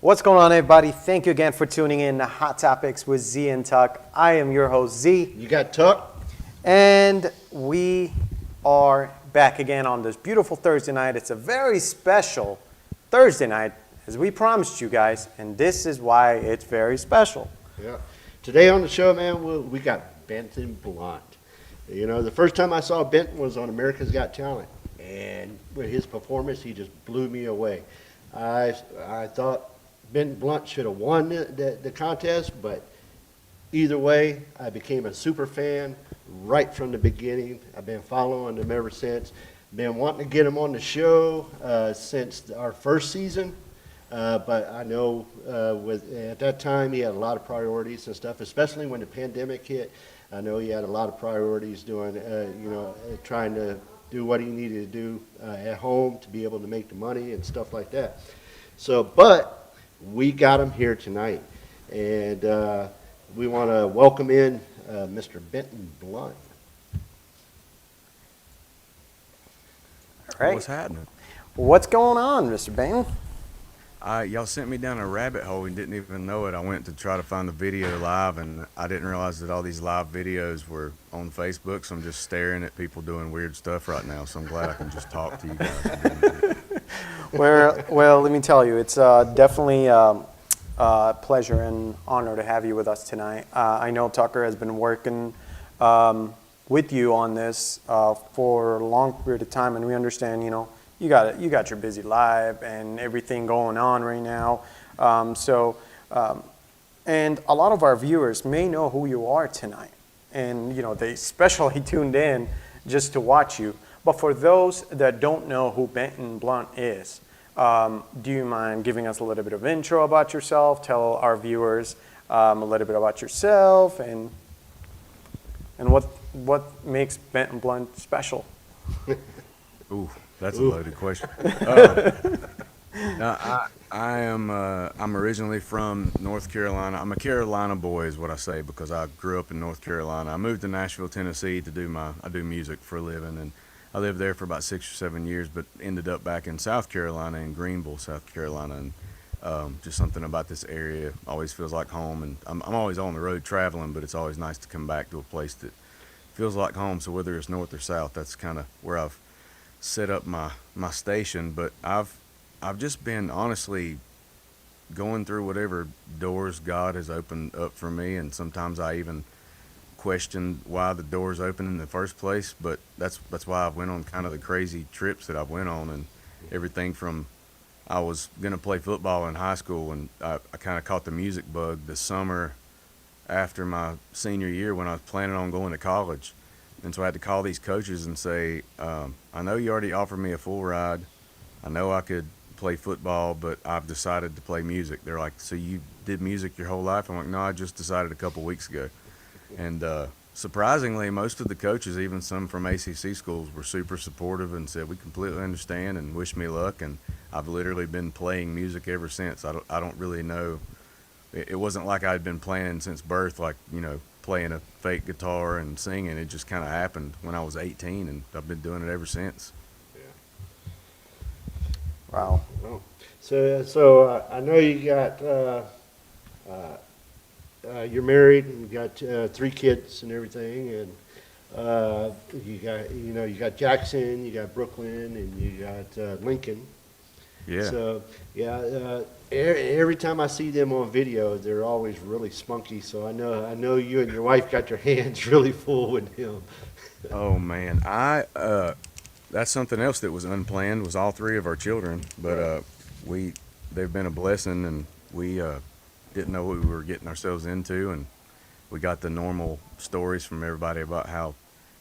What's going on, everybody? Thank you again for tuning in to Hot Topics with Z and Tuck. I am your host, Z. You got Tuck? And we are back again on this beautiful Thursday night. It's a very special Thursday night, as we promised you guys, and this is why it's very special. Yeah. Today on the show, man, we got Benton Blount. You know, the first time I saw Benton was on America's Got Talent, and with his performance, he just blew me away. I thought Benton Blount should have won the contest, but either way, I became a super fan right from the beginning. I've been following him ever since. Been wanting to get him on the show since our first season, but I know at that time he had a lot of priorities and stuff, especially when the pandemic hit. I know he had a lot of priorities doing, trying to do what he needed to do at home to be able to make the money and stuff like that. So, but we got him here tonight, and we want to welcome in Mr. Benton Blount. All right. What's happening? What's going on, Mr. Benton? Y'all sent me down a rabbit hole and didn't even know it. I went to try to find the video live, and I didn't realize that all these live videos were on Facebook, so I'm just staring at people doing weird stuff right now, so I'm glad I can just talk to you guys. Well, let me tell you, it's definitely a pleasure and honor to have you with us tonight. I know Tucker has been working with you on this for a long period of time, and we understand, you got your busy life and everything going on right now. And a lot of our viewers may know who you are tonight, and they especially tuned in just to watch you. But for those that don't know who Benton Blount is, do you mind giving us a little bit of intro about yourself? Tell our viewers a little bit about yourself and what makes Benton Blount special. Ooh, that's a loaded question. I'm originally from North Carolina. I'm a Carolina boy, is what I say, because I grew up in North Carolina. I moved to Nashville, Tennessee to do music for a living, and I lived there for about 6 or 7 years, but ended up back in South Carolina, in Greenville, South Carolina, and just something about this area always feels like home. And I'm always on the road traveling, but it's always nice to come back to a place that feels like home. So whether it's north or south, that's kind of where I've set up my station. But I've just been honestly going through whatever doors God has opened up for me, and sometimes I even questioned why the doors open in the first place, but that's why I went on kind of the crazy trips that I went on, and everything from I was going to play football in high school, and I kind of caught the music bug the summer after my senior year when I was planning on going to college. And so I had to call these coaches and say, I know you already offered me a full ride. I know I could play football, but I've decided to play music. They're like, so you did music your whole life? I'm like, no, I just decided a couple weeks ago. And surprisingly, most of the coaches, even some from ACC schools, were super supportive and said, we completely understand and wish me luck. And I've literally been playing music ever since. I don't really know. It wasn't like I'd been playing since birth, like, playing a fake guitar and singing. It just kind of happened when I was 18, and I've been doing it ever since. Wow. So I know you got you're married and you got 3 kids and everything, and you got Jackson, you got Brooklyn, and you got Lincoln. Yeah. So every time I see them on video, they're always really spunky. So I know you and your wife got your hands really full with him. Oh man, that's something else that was unplanned, was all 3 of our children, but they've been a blessing, and we didn't know what we were getting ourselves into, and we got the normal stories from everybody about how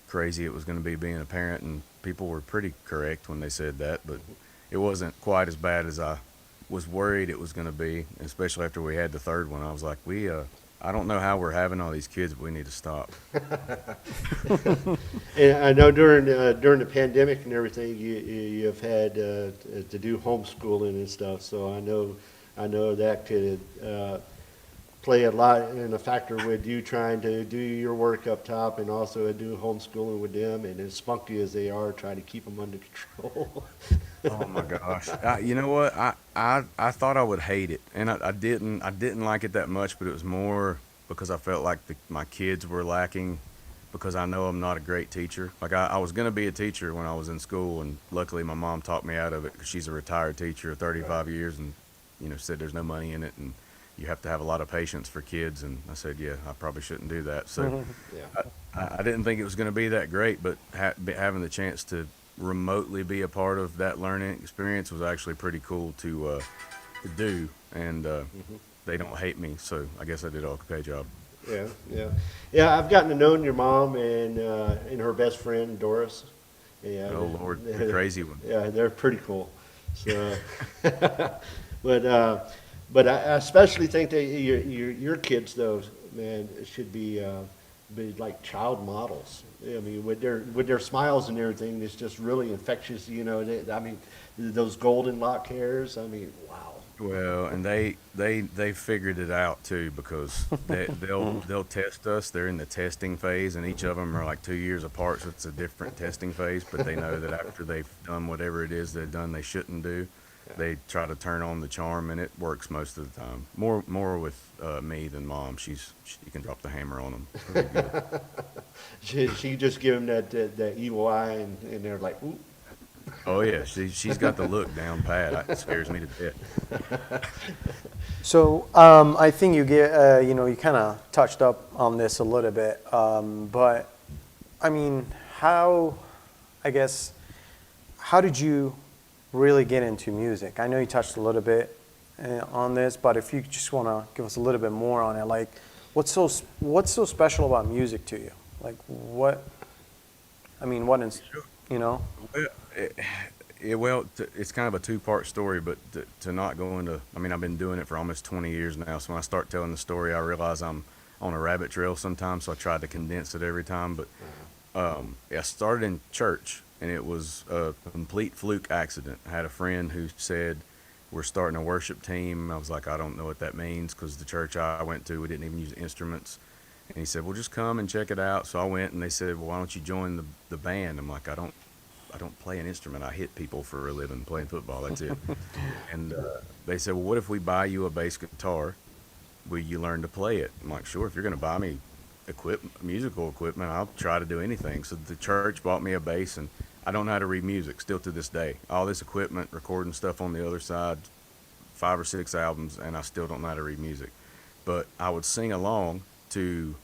crazy it was going to be being a parent, and people were pretty correct when they said that, but it wasn't quite as bad as I was worried it was going to be, especially after we had the 3rd one. I was like, I don't know how we're having all these kids, but we need to stop. And I know during the pandemic and everything, you've had to do homeschooling and stuff. So I know that could play a lot in a factor with you trying to do your work up top and also do homeschooling with them. And as spunky as they are, try to keep them under control. Oh my gosh. You know what? I thought I would hate it, and I didn't like it that much, but it was more because I felt like my kids were lacking, because I know I'm not a great teacher. Like I was gonna be a teacher when I was in school, and luckily my mom talked me out of it, because she's a retired teacher of 35 years, and said there's no money in it, and you have to have a lot of patience for kids. And I said, yeah, I probably shouldn't do that. So Yeah. I didn't think it was going to be that great, but having the chance to remotely be a part of that learning experience was actually pretty cool to do. And they don't hate me, so I guess I did an okay job. Yeah, yeah, yeah. I've gotten to know your mom and her best friend Doris. Yeah. Oh Lord, the crazy one. Yeah, they're pretty cool. So, but I especially think that your kids though, man, should be like child models. I mean, with their smiles and everything, it's just really infectious. I mean, those golden lock hairs. I mean, wow. Well, and they figured it out too, because they'll test us. They're in the testing phase, and each of them are like 2 years apart, so it's a different testing phase. But they know that after they've done whatever it is they've done they shouldn't do, they try to turn on the charm, and it works most of the time. More with me than mom. She can drop the hammer on them. Pretty good. She just give them that evil eye, and they're like, ooh. Oh yeah, she's got the look down pat. It scares me to death. So I think you you kind of touched up on this a little bit, but I mean, how did you really get into music? I know you touched a little bit on this, but if you just want to give us a little bit more on it, like what's so special about music to you? Like what? I mean, what is, Well, it's kind of a two-part story, but to not go into, I mean, I've been doing it for almost 20 years now, so when I start telling the story, I realize I'm on a rabbit trail sometimes, so I try to condense it every time. But I started in church, and it was a complete fluke accident. I had a friend who said, we're starting a worship team. I was like, I don't know what that means, because the church I went to, we didn't even use instruments. And he said, well, just come and check it out. So I went, and they said, well, why don't you join the band? I'm like, I don't play an instrument. I hit people for a living playing football. That's it. And they said, well, what if we buy you a bass guitar? Will you learn to play it? I'm like, sure. If you're going to buy me musical equipment, I'll try to do anything. So the church bought me a bass, and I don't know how to read music still to this day. All this equipment, recording stuff on the other side, 5 or 6 albums, and I still don't know how to read music. But I would sing along to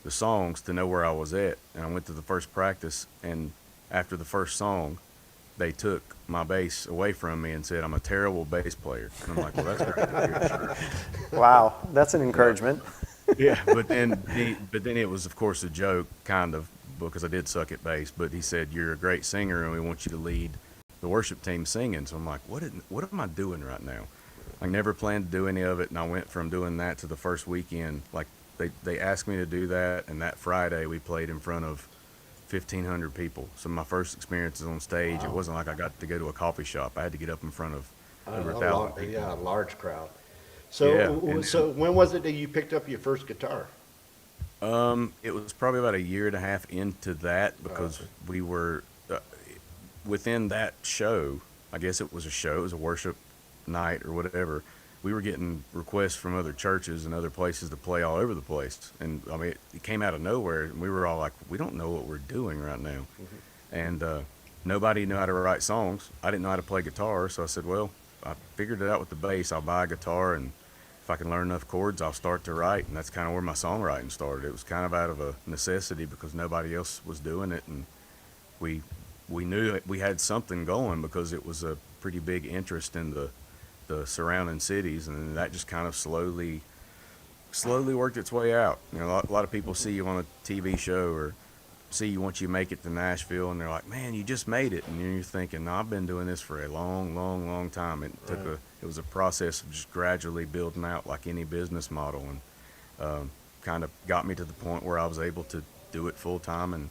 the songs to know where I was at. And I went to the first practice, and after the first song, they took my bass away from me and said, I'm a terrible bass player. And I'm like, well, that's great to hear, sure. wow, that's an encouragement. Yeah, but then it was, of course, a joke, kind of, because I did suck at bass. But he said, you're a great singer, and we want you to lead the worship team singing. So I'm like, what am I doing right now? I never planned to do any of it, and I went from doing that to the first weekend. Like, they asked me to do that, and that Friday we played in front of 1,500 people. So my first experiences on stage, It wasn't like I got to go to a coffee shop. I had to get up in front of over 1,000 people. Yeah, a large crowd. So, Yeah, so when was it that you picked up your first guitar? It was probably about a year and a half into that, because we were within that show. I guess it was a show. It was a worship night or whatever. We were getting requests from other churches and other places to play all over the place. And I mean, it came out of nowhere, and we were all like, we don't know what we're doing right now. And nobody knew how to write songs. I didn't know how to play guitar, so I said, well, I figured it out with the bass. I'll buy a guitar, and if I can learn enough chords, I'll start to write. And that's kind of where my songwriting started. It was kind of out of a necessity, because nobody else was doing it, and we knew that we had something going, because it was a pretty big interest in the surrounding cities, and then that just kind of slowly worked its way out. You know, a lot of people see you on a TV show, or see you once you make it to Nashville, and they're like, man, you just made it. And you're thinking, no, I've been doing this for a long time. It was a process of just gradually building out, like any business model, and kind of got me to the point where I was able to do it full time and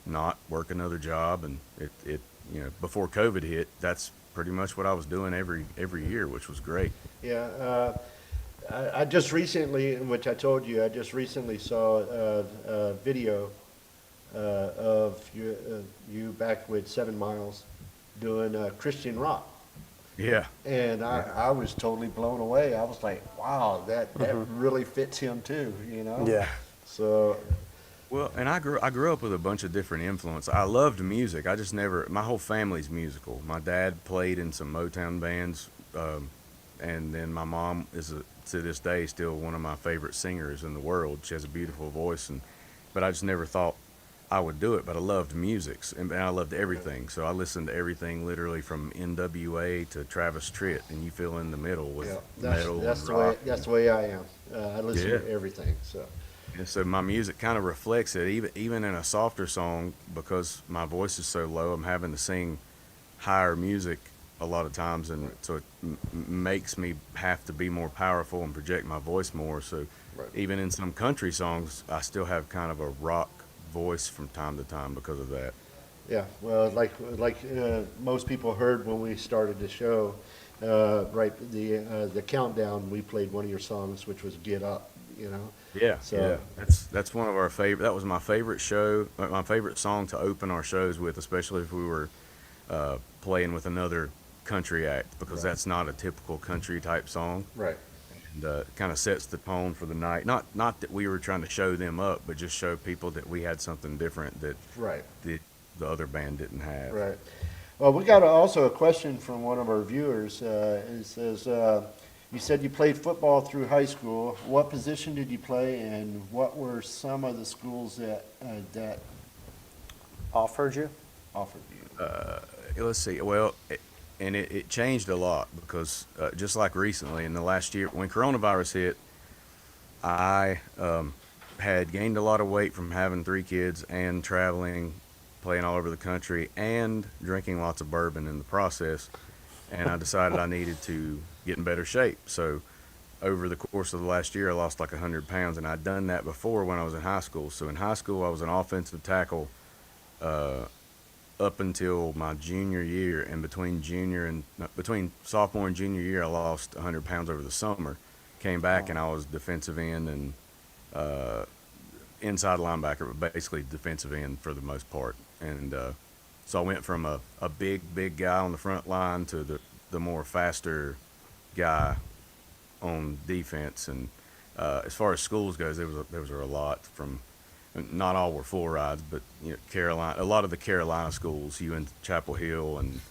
not work another job. And it before COVID hit, that's pretty much what I was doing every year, which was great. Yeah, I just recently, which I told you, I just recently saw a video of you back with 7 Miles doing Christian rock. Yeah. And I was totally blown away. I was like, wow, that really fits him too, Yeah. So, Well, and I grew up with a bunch of different influences. I loved music. I just never. My whole family's musical. My dad played in some Motown bands, and then my mom is to this day still one of my favorite singers in the world. She has a beautiful voice, but I just never thought I would do it. But I loved music, and I loved everything. So I listened to everything, literally from N.W.A. to Travis Tritt, and you fill in the middle with yeah, metal that's and the way rock. I am. I listen Yeah. to everything. So, And so my music kind of reflects it, even in a softer song, because my voice is so low. I'm having to sing higher music a lot of times, and right, so it makes me have to be more powerful and project my voice more. So right. even in some country songs, I still have kind of a rock voice from time to time because of that. Yeah, well, like most people heard when we started the show, right? The countdown. We played one of your songs, which was "Get Up." Yeah, yeah, So that's one of our favorite. That was my favorite show, my favorite song to open our shows with, especially if we were playing with another country act, because right, that's not a typical country type song, right, and kind of sets the tone for the night. Not that we were trying to show them up, but just show people that we had something different that right, the other band didn't have. right. Well, we got also a question from one of our viewers. It says, "You said you played football through high school. What position did you play, and what were some of the schools that Offered you? offered you?" Let's see. Well, it changed a lot because just like recently in the last year when coronavirus hit, I had gained a lot of weight from having three kids and traveling, playing all over the country, and drinking lots of bourbon in the process. And I decided I needed to get in better shape. So over the course of the last year, I lost like 100 pounds, and I'd done that before when I was in high school. So in high school, I was an offensive tackle uh, up until my junior year, and between sophomore and junior year, I lost 100 pounds over the summer. Came back and I was defensive end and uh, inside linebacker, but basically defensive end for the most part. And so I went from a big guy on the front line to the more faster guy on defense. And as far as schools goes, there was a lot from. Not all were full rides, but Carolina. A lot of the Carolina schools, Chapel Hill and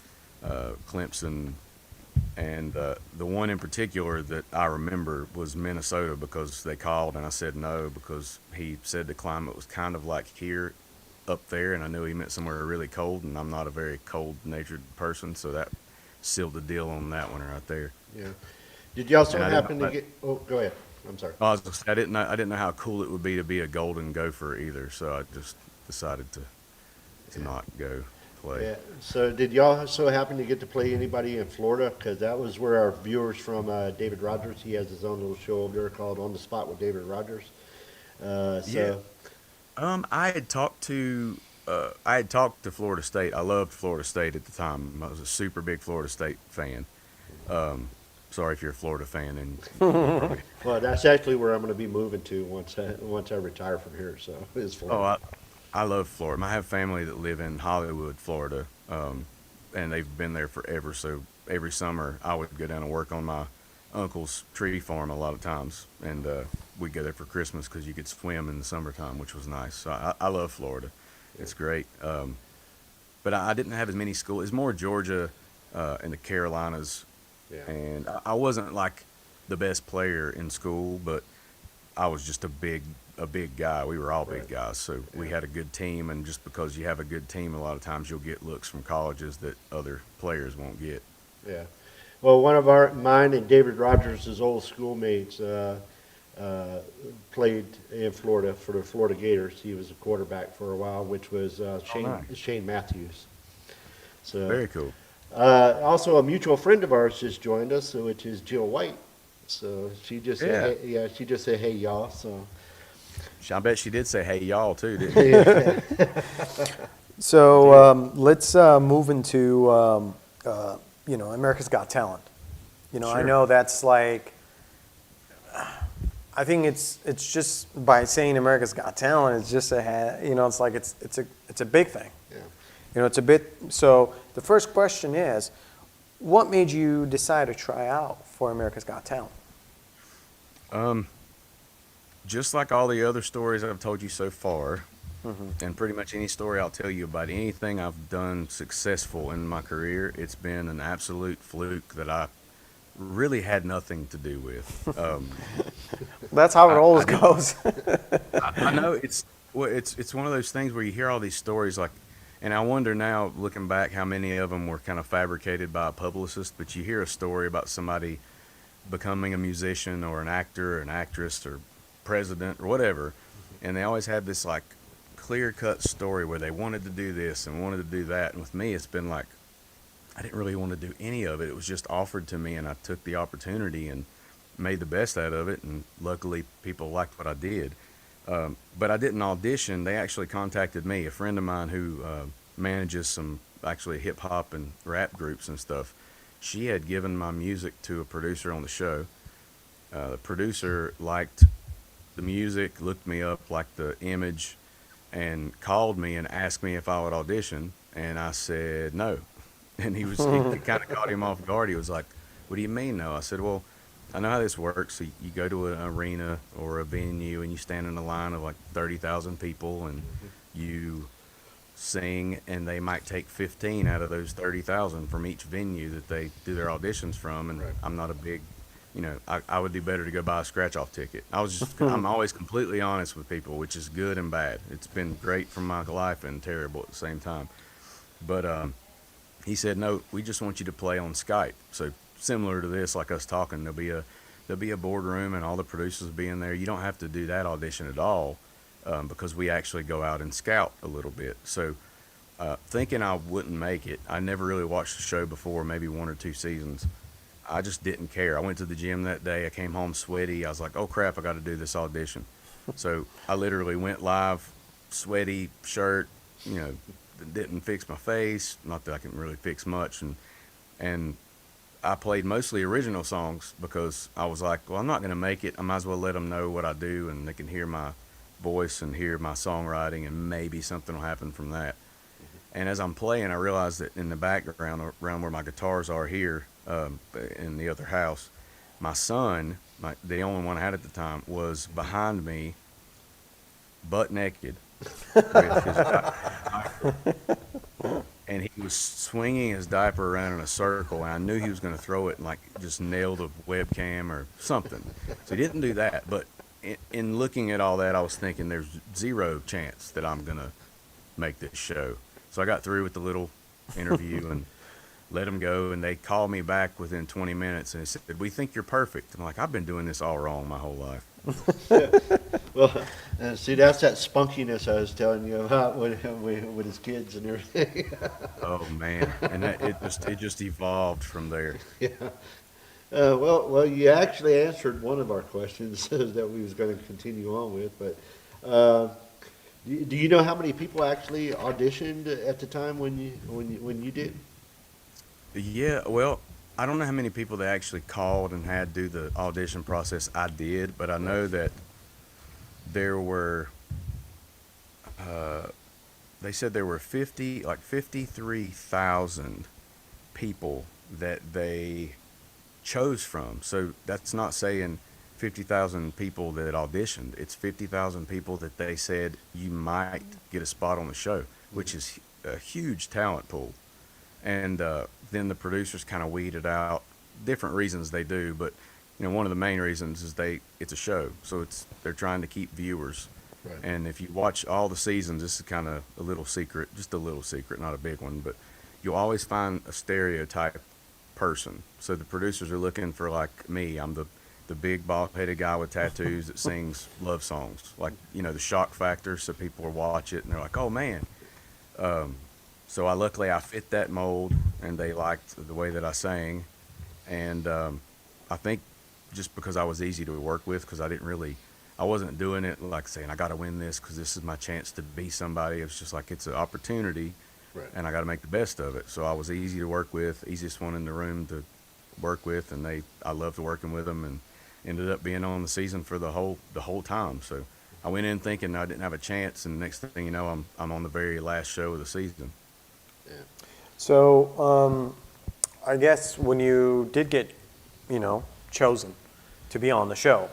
Clemson, and the one in particular that I remember was Minnesota, because they called and I said no, because he said the climate was kind of like here up there, and I knew he meant somewhere really cold, and I'm not a very cold-natured person, so that sealed the deal on that one right there. Yeah. Did you also And I didn't happen know to get? Oh, go ahead. I'm sorry. I was gonna say, I didn't know how cool it would be a golden gopher either, so I just decided to not go play. Yeah. So did y'all also happen to get to play anybody in Florida? Because that was where our viewers from David Rogers. He has his own little show over there called On the Spot with David Rogers. So I had talked to Florida State. I loved Florida State at the time. I was a super big Florida State fan. Sorry if you're a Florida fan, and probably, well, that's actually where I'm going to be moving to once I retire from here. So is Florida. I love Florida. I have family that live in Hollywood, Florida, and they've been there forever. So every summer I would go down and work on my uncle's tree farm a lot of times, and we'd go there for Christmas because you could swim in the summertime, which was nice. So I love Florida. It's great. But I didn't have as many schools. It's more Georgia and the Carolinas. Yeah. And I wasn't like the best player in school, but I was just a big guy. We were all big Right. guys, so we had a good team. And just because you have a good team, a lot of times you'll get looks from colleges that other players won't get. Yeah. Well, one of mine and David Rogers' old schoolmates played in Florida for the Florida Gators. He was a quarterback for a while, which was nice. Shane Matthews. So Very cool. also a mutual friend of ours just joined us, which is Jill White. So she just said, hey, she just said, "Hey y'all." So I bet she did say, "Hey y'all" too, didn't she? So let's move into America's Got Talent. I Sure. know that's like, I think it's just by saying America's Got Talent, it's just it's like it's a big thing. yeah, It's a bit. So the first question is, What made you decide to try out for America's Got Talent? Um, just like all the other stories I've told you so far, Hmm. and pretty much any story I'll tell you about anything I've done successful in my career, it's been an absolute fluke that I really had nothing to do with. That's how it I always didn't. goes. I know it's well, it's one of those things where you hear all these stories like, and I wonder now looking back how many of them were kind of fabricated by a publicist. But you hear a story about somebody becoming a musician or an actor or an actress or president or whatever, and they always have this like clear cut story where they wanted to do this and wanted to do that. And with me, it's been like I didn't really want to do any of it. It was just offered to me, and I took the opportunity and made the best out of it. And luckily, people liked what I did. But I didn't audition. They actually contacted me. A friend of mine who manages some actually hip hop and rap groups and stuff. She had given my music to a producer on the show. The producer liked the music, looked me up, liked the image, and called me and asked me if I would audition. And I said no. And it kind of caught him off guard. He was like, "What do you mean no?" I said, "Well, I know how this works. So you go to an arena or a venue and you stand in a line of like 30,000 people and you sing, and they might take 15 out of those 30,000 from each venue that they do their auditions from. And Right. I'm not a big, I would do better to go buy a scratch off ticket. I'm always completely honest with people, which is good and bad. It's been great for my life and terrible at the same time. But he said, no, we just want you to play on Skype. So similar to this, like us talking, there'll be a boardroom and all the producers will be in there. You don't have to do that audition at all because we actually go out and scout a little bit. So thinking I wouldn't make it, I never really watched the show before, maybe one or two seasons. I just didn't care. I went to the gym that day. I came home sweaty. I was like, oh crap, I got to do this audition. So I literally went live, sweaty shirt, you know, didn't fix my face. Not that I can really fix much. And I played mostly original songs because I was like, well, I'm not going to make it. I might as well let them know what I do, and they can hear my voice and hear my songwriting, and maybe something will happen from that. And as I'm playing, I realized that in the background, around where my guitars are here, in the other house, my son, the only one I had at the time, was behind me, butt naked, with his diaper. And he was swinging his diaper around in a circle, and I knew he was going to throw it and like just nail the webcam or something. So he didn't do that. But in looking at all that, I was thinking there's zero chance that I'm going to make this show. So I got through with the little interview and let him go, and they called me back within 20 minutes and they said, we think you're perfect. I'm like, I've been doing this all wrong my whole life. Well, see, that's that spunkiness I was telling you about with his kids and everything. Oh man. And it just evolved from there. Yeah. Well, you actually answered one of our questions that we was going to continue on with, but do you know how many people actually auditioned at the time when you did? Yeah, well, I don't know how many people they actually called and had do the audition process. I did, but I know that there were, they said there were 53,000 people that they chose from. So that's not saying 50,000 people that auditioned. It's 50,000 people that they said you might get a spot on the show, which is a huge talent pool. And then the producers kind of weeded out different reasons they do, but one of the main reasons is it's a show, so they're trying to keep viewers. Right. And if you watch all the seasons, this is kind of a little secret, just a little secret, not a big one, but you'll always find a stereotype person. So the producers are looking for like me. I'm the big bald-headed guy with tattoos that sings love songs, like the shock factor. So people will watch it and they're like, oh man. So luckily I fit that mold, and they liked the way that I sang. And I think just because I was easy to work with, because I wasn't doing it like saying I got to win this because this is my chance to be somebody. It was just like it's an opportunity, Right. and I got to make the best of it. So I was easy to work with, easiest one in the room to work with, and I loved working with them, and ended up being on the season for the whole time. So I went in thinking I didn't have a chance, and next thing you know, I'm on the very last show of the season. So I guess when you did get, chosen to be on the show,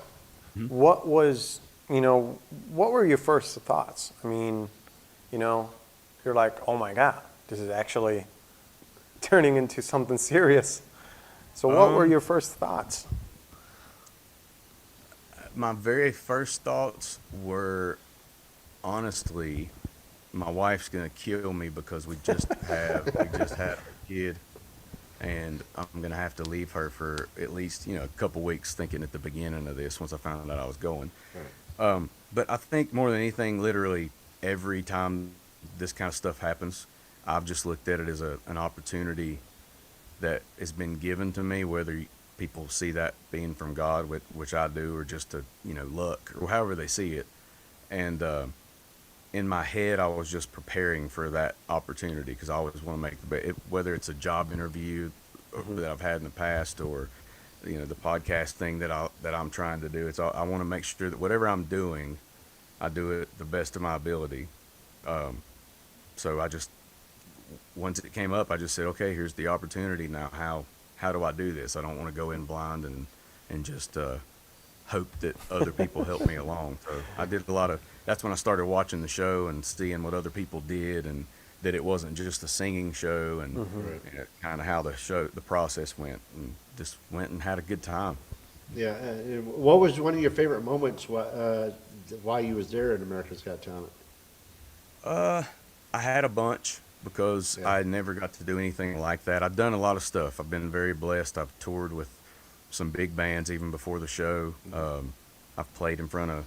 what was, what were your first thoughts? I mean, you're like, oh my God, this is actually turning into something serious. So what were your first thoughts? My very first thoughts were, honestly, my wife's gonna kill me because we just had a kid, and I'm gonna have to leave her for at least a couple weeks. Thinking at the beginning of this, once I found out I was going, but I think more than anything, literally every time this kind of stuff happens, I've just looked at it as an opportunity that has been given to me, whether people see that being from God, which I do, or just luck, or however they see it. And in my head, I was just preparing for that opportunity because I always want to make whether it's a job interview that I've had in the past, or the podcast thing that I'm trying to do. I want to make sure that whatever I'm doing, I do it the best of my ability. So once it came up, I just said, okay, here's the opportunity now. How do I do this? I don't want to go in blind and just hope that other people help me along. So I did that's when I started watching the show and seeing what other people did, and that it wasn't just a singing show, and kind of how the process went, and just went and had a good time. Yeah. What was one of your favorite moments while you was there in America's Got Talent? I had a bunch because Yeah. I never got to do anything like that. I've done a lot of stuff. I've been very blessed. I've toured with some big bands even before the show. I've played in front of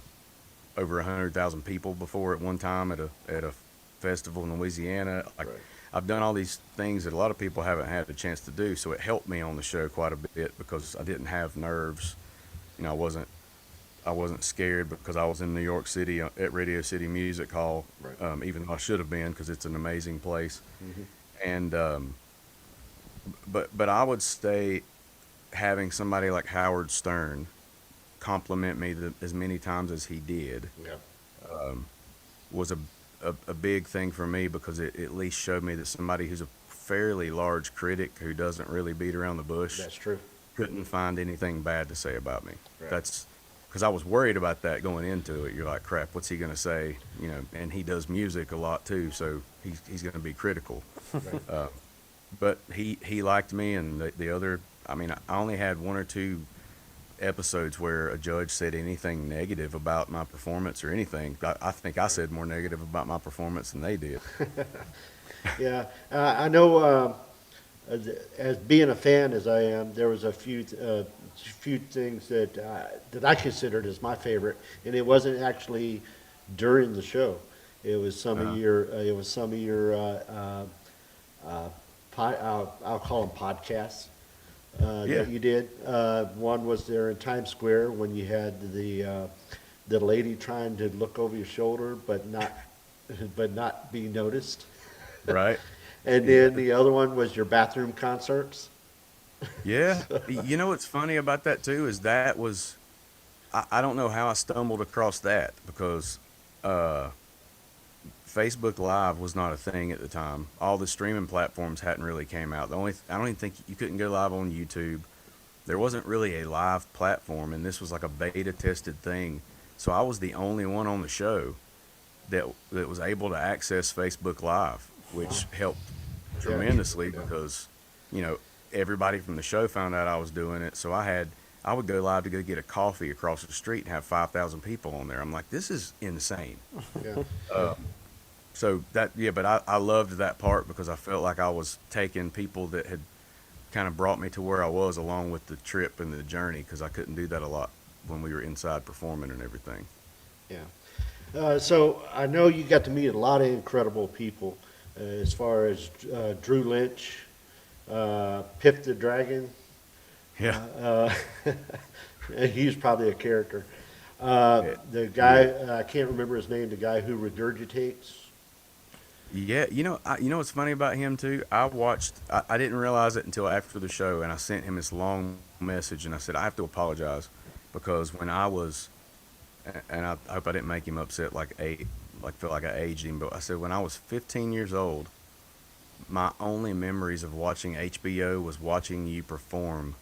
over 100,000 people before at one time at a festival in Louisiana. Right. I've done all these things that a lot of people haven't had the chance to do, so it helped me on the show quite a bit because I didn't have nerves. I wasn't scared because I was in New York City at Radio City Music Hall, Right. even though I should have been because it's an amazing place. And but I would say having somebody like Howard Stern compliment me as many times as he did Yeah. was a big thing for me, because it at least showed me that somebody who's a fairly large critic who doesn't really beat around the bush That's true. couldn't find anything bad to say about me. Right. That's because I was worried about that going into it. You're like, crap, what's he going to say? And he does music a lot too, so he's going to be critical. Right. But he liked me, and the other, I mean, I only had one or two episodes where a judge said anything negative about my performance or anything. I think I said more negative about my performance than they did. Yeah. I know. As being a fan as I am, there was a few things that I considered as my favorite, and it wasn't actually during the show. It was some of your I'll call them podcasts that you did. One was there in Times Square when you had the lady trying to look over your shoulder but not be noticed. Right? And then the other one was your bathroom concerts. Yeah. What's funny about that too is that was, I don't know how I stumbled across that, because Facebook Live was not a thing at the time. All the streaming platforms hadn't really came out. I don't even think you couldn't go live on YouTube. There wasn't really a live platform, and this was like a beta tested thing. So I was the only one on the show that was able to access Facebook Live, which helped tremendously because, everybody from the show found out I was doing it. So I would go live to go get a coffee across the street and have 5,000 people on there. I'm like, this is insane. Yeah. So but I loved that part because I felt like I was taking people that had kind of brought me to where I was along with the trip and the journey, because I couldn't do that a lot when we were inside performing and everything. Yeah. So I know you got to meet a lot of incredible people, as far as Drew Lynch, Pip the Dragon. Yeah. He's probably a character. The guy, I can't remember his name, the guy who regurgitates. Yeah, what's funny about him too? I didn't realize it until after the show, and I sent him this long message, and I said, I have to apologize, because when I was, and I hope I didn't make him upset, feel like I aged him, but I said, when I was 15 years old, my only memories of watching HBO was watching you perform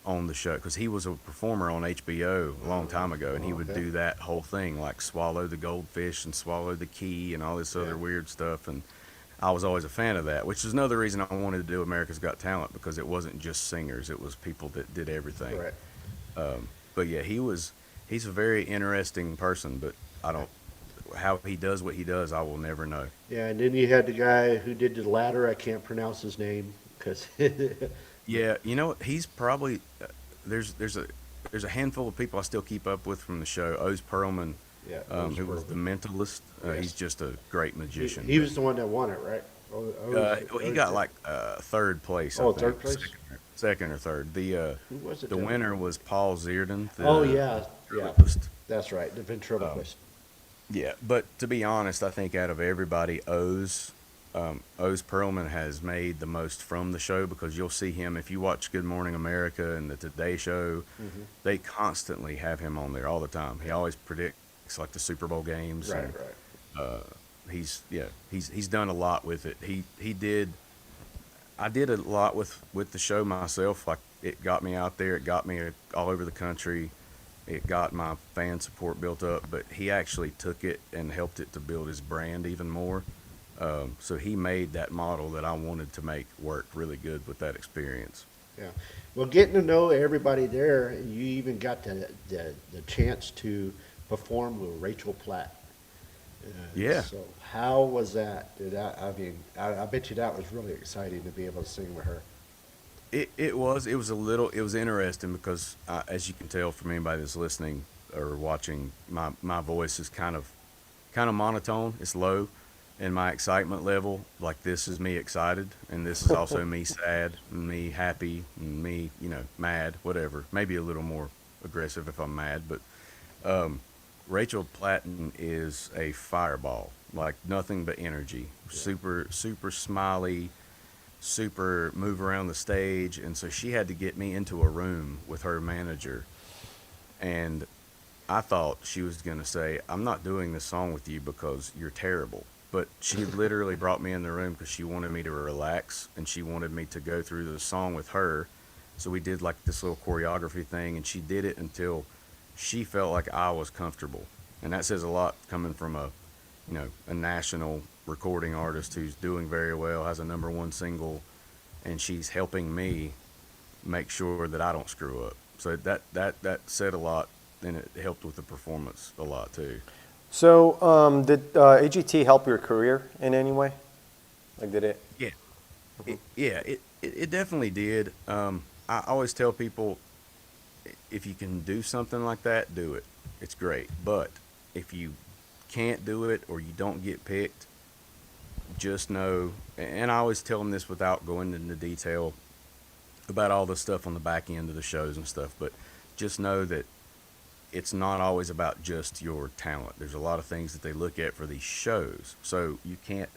on the show because he was a performer on HBO a long time ago, and he Oh, would okay. do that whole thing like swallow the goldfish and swallow the key and all this Yeah. other weird stuff. And I was always a fan of that, which is another reason I wanted to do America's Got Talent because it wasn't just singers; it was people that did everything. Right. But yeah, he's a very interesting person, but I don't how he does what he does. I will never know. Yeah, and then you had the guy who did the ladder. I can't pronounce his name because. Yeah, you know what? He's probably there's there's a there's a handful of people I still keep up with from the show. Oz Perlman, Yeah, who was the mentalist. Yes. He's just a great he, magician. he was the one that won it, right? Well, he got like third place. I Oh, think. third place? Second or third. Who was it? The that- winner was Paul Zierden. The Oh yeah, yeah. ventriloquist. That's right, the ventriloquist. Yeah, but to be honest, I think out of everybody, Oz Perlman has made the most from the show because you'll see him if you watch Good Morning America and the Today Show. They constantly have him on there all the time. He always predicts like the Super Bowl games. Right, and right. he's done a lot with it. He did. I did a lot with the show myself. Like it got me out there. It got me all over the country. It got my fan support built up. But he actually took it and helped it to build his brand even more. So he made that model that I wanted to make work really good with that experience. Yeah. Well, getting to know everybody there, you even got the chance to perform with Rachel Platt. Yeah. So how was that? I mean, I bet you that was really exciting to be able to sing with her. It was it was interesting because as you can tell from anybody that's listening or watching, my voice is kind of monotone. It's low, and my excitement level, like this is me excited, and this is also me sad, and me happy, and me mad, whatever. Maybe a little more aggressive if I'm mad, but Rachel Platten is a fireball, like nothing but energy. Super smiley, super move around the stage, and so she had to get me into a room with her manager, and I thought she was going to say, "I'm not doing this song with you because you're terrible." But she literally brought me in the room because she wanted me to relax and she wanted me to go through the song with her. So we did like this little choreography thing, and she did it until she felt like I was comfortable. And that says a lot coming from a national recording artist who's doing very well, has a #1 single, and she's helping me make sure that I don't screw up. So that said a lot, and it helped with the performance a lot too. So, did AGT help your career in any way? Like, did it? Yeah, it definitely did. I always tell people, if you can do something like that, do it. It's great. But if you can't do it or you don't get picked, just know, and I always tell them this without going into detail about all the stuff on the back end of the shows and stuff, but just know that it's not always about just your talent. There's a lot of things that they look at for these shows. So you can't,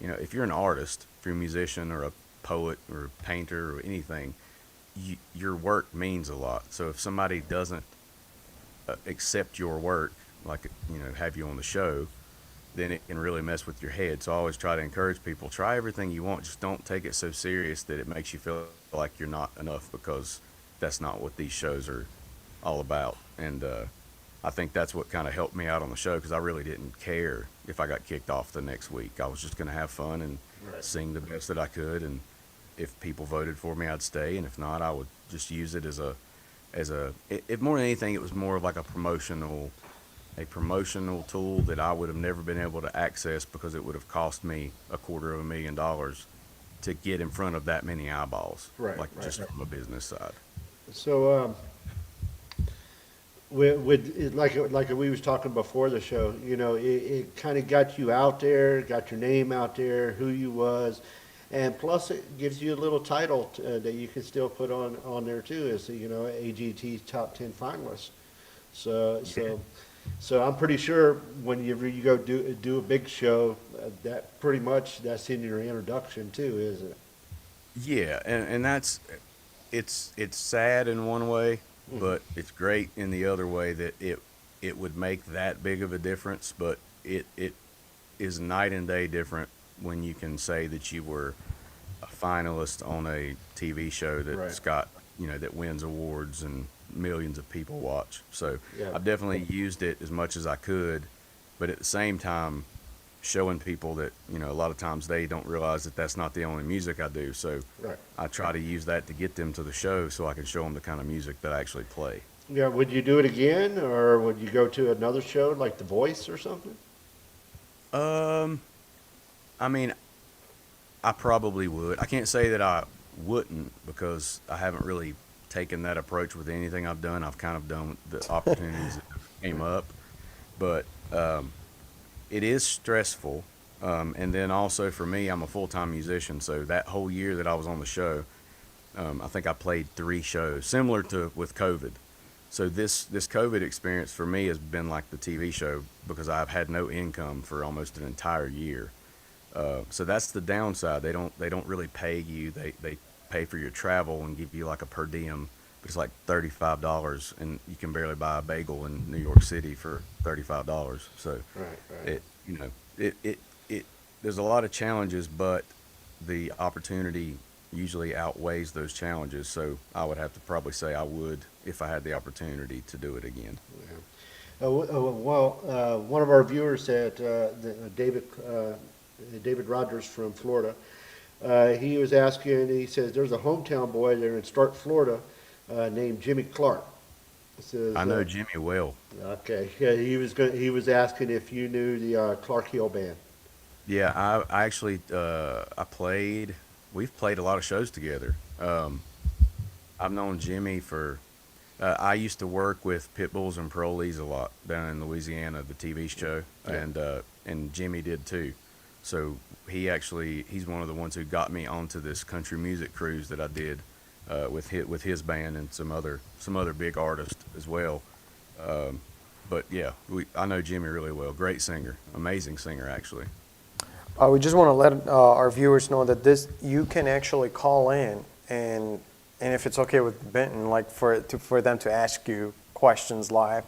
if you're an artist, if you're a musician or a poet or a painter or anything, your work means a lot. So if somebody doesn't accept your work, like, have you on the show, then it can really mess with your head. So I always try to encourage people, try everything you want. Just don't take it so serious that it makes you feel like you're not enough, because that's not what these shows are all about. And I think that's what kind of helped me out on the show, because I really didn't care if I got kicked off the next week. I was just going to have fun and Right. sing the best that I could. And if people voted for me, I'd stay. And if not, I would just use it if more than anything, it was more of like a promotional tool that I would have never been able to access, because it would have cost me $250,000 to get in front of that many eyeballs, Right, like right, just right. from a business side. So, like we was talking before the show, it kind of got you out there, got your name out there, who you was, and plus it gives you a little title that you can still put on there too, as AGT's top 10 finalist. So I'm pretty sure whenever you go do a big show, that pretty much that's in your introduction too, isn't it? Yeah, and it's sad in one way, but it's great in the other way, that it would make that big of a difference. But it is night and day different when you can say that you were finalist on a TV show that's Right. got, that wins awards and millions of people watch. So Yeah. I've definitely used it as much as I could, but at the same time, showing people that, a lot of times they don't realize that that's not the only music I do. So Right. I try to use that to get them to the show so I can show them the kind of music that I actually play. Yeah. Would you do it again, or would you go to another show like The Voice or something? Um, I mean, I probably would. I can't say that I wouldn't because I haven't really taken that approach with anything I've done. I've kind of done the opportunities that came up, but it is stressful. And then also for me, I'm a full-time musician, so that whole year that I was on the show, I think I played 3 shows, similar to with COVID. So this COVID experience for me has been like the TV show because I've had no income for almost an entire year. So that's the downside. They don't really pay you. They pay for your travel and give you like a per diem, but it's like $35, and you can barely buy a bagel in New York City for $35. So Right. Right. it you know it there's a lot of challenges, but the opportunity usually outweighs those challenges. So I would have to probably say I would if I had the opportunity to do it again. One of our viewers said David Rogers from Florida. He was asking. He says there's a hometown boy there in Stark, Florida, named Jimmy Clark. Says, I know Jimmy well. okay, yeah, he was asking if you knew the Clark Hill band. Yeah, I actually we've played a lot of shows together. I've known Jimmy for I used to work with Pit Bulls and Parolees a lot down in Louisiana, the TV show, Yeah. and Jimmy did too. So he's one of the ones who got me onto this country music cruise that I did with his band and some other big artists as well. But yeah, I know Jimmy really well. Great singer, amazing singer actually. We just want to let our viewers know that you can actually call in and if it's okay with Benton, like for them to ask you questions live.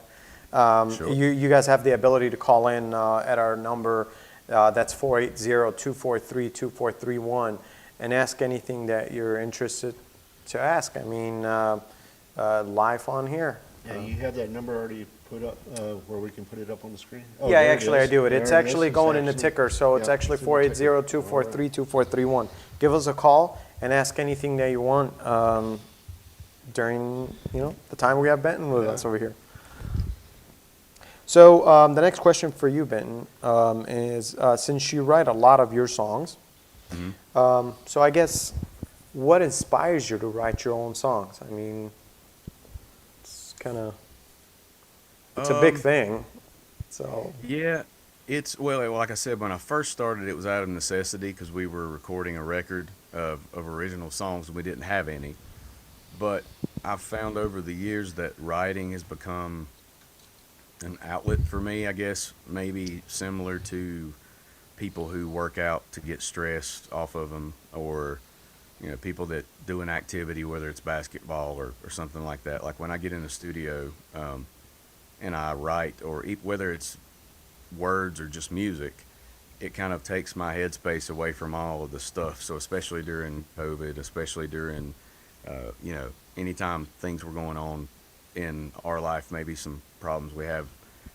Sure. You guys have the ability to call in at our number that's 480-243-2431 and ask anything that you're interested to ask. I mean, live on here. Yeah, you have that number already put up where we can put it up on the screen? Oh, Yeah, there it actually I is. do it. There It's it is. actually It's going in the actually- ticker, so it's yeah, actually it's in the ticker. 480-243-2431. Give us a call and ask anything that you want during the time we have Benton with us over here. So the next question for you, Benton, is since you write a lot of your songs, so I guess what inspires you to write your own songs? I mean, it's a big thing. So Yeah, well, like I said, when I first started, it was out of necessity because we were recording a record of original songs and we didn't have any. But I've found over the years that writing has become an outlet for me, I guess, maybe similar to people who work out to get stress off of them, or people that do an activity, whether it's basketball or something like that. Like when I get in the studio and I write, or whether it's words or just music, it kind of takes my headspace away from all of the stuff. So especially during COVID, especially during anytime things were going on in our life, maybe some problems we have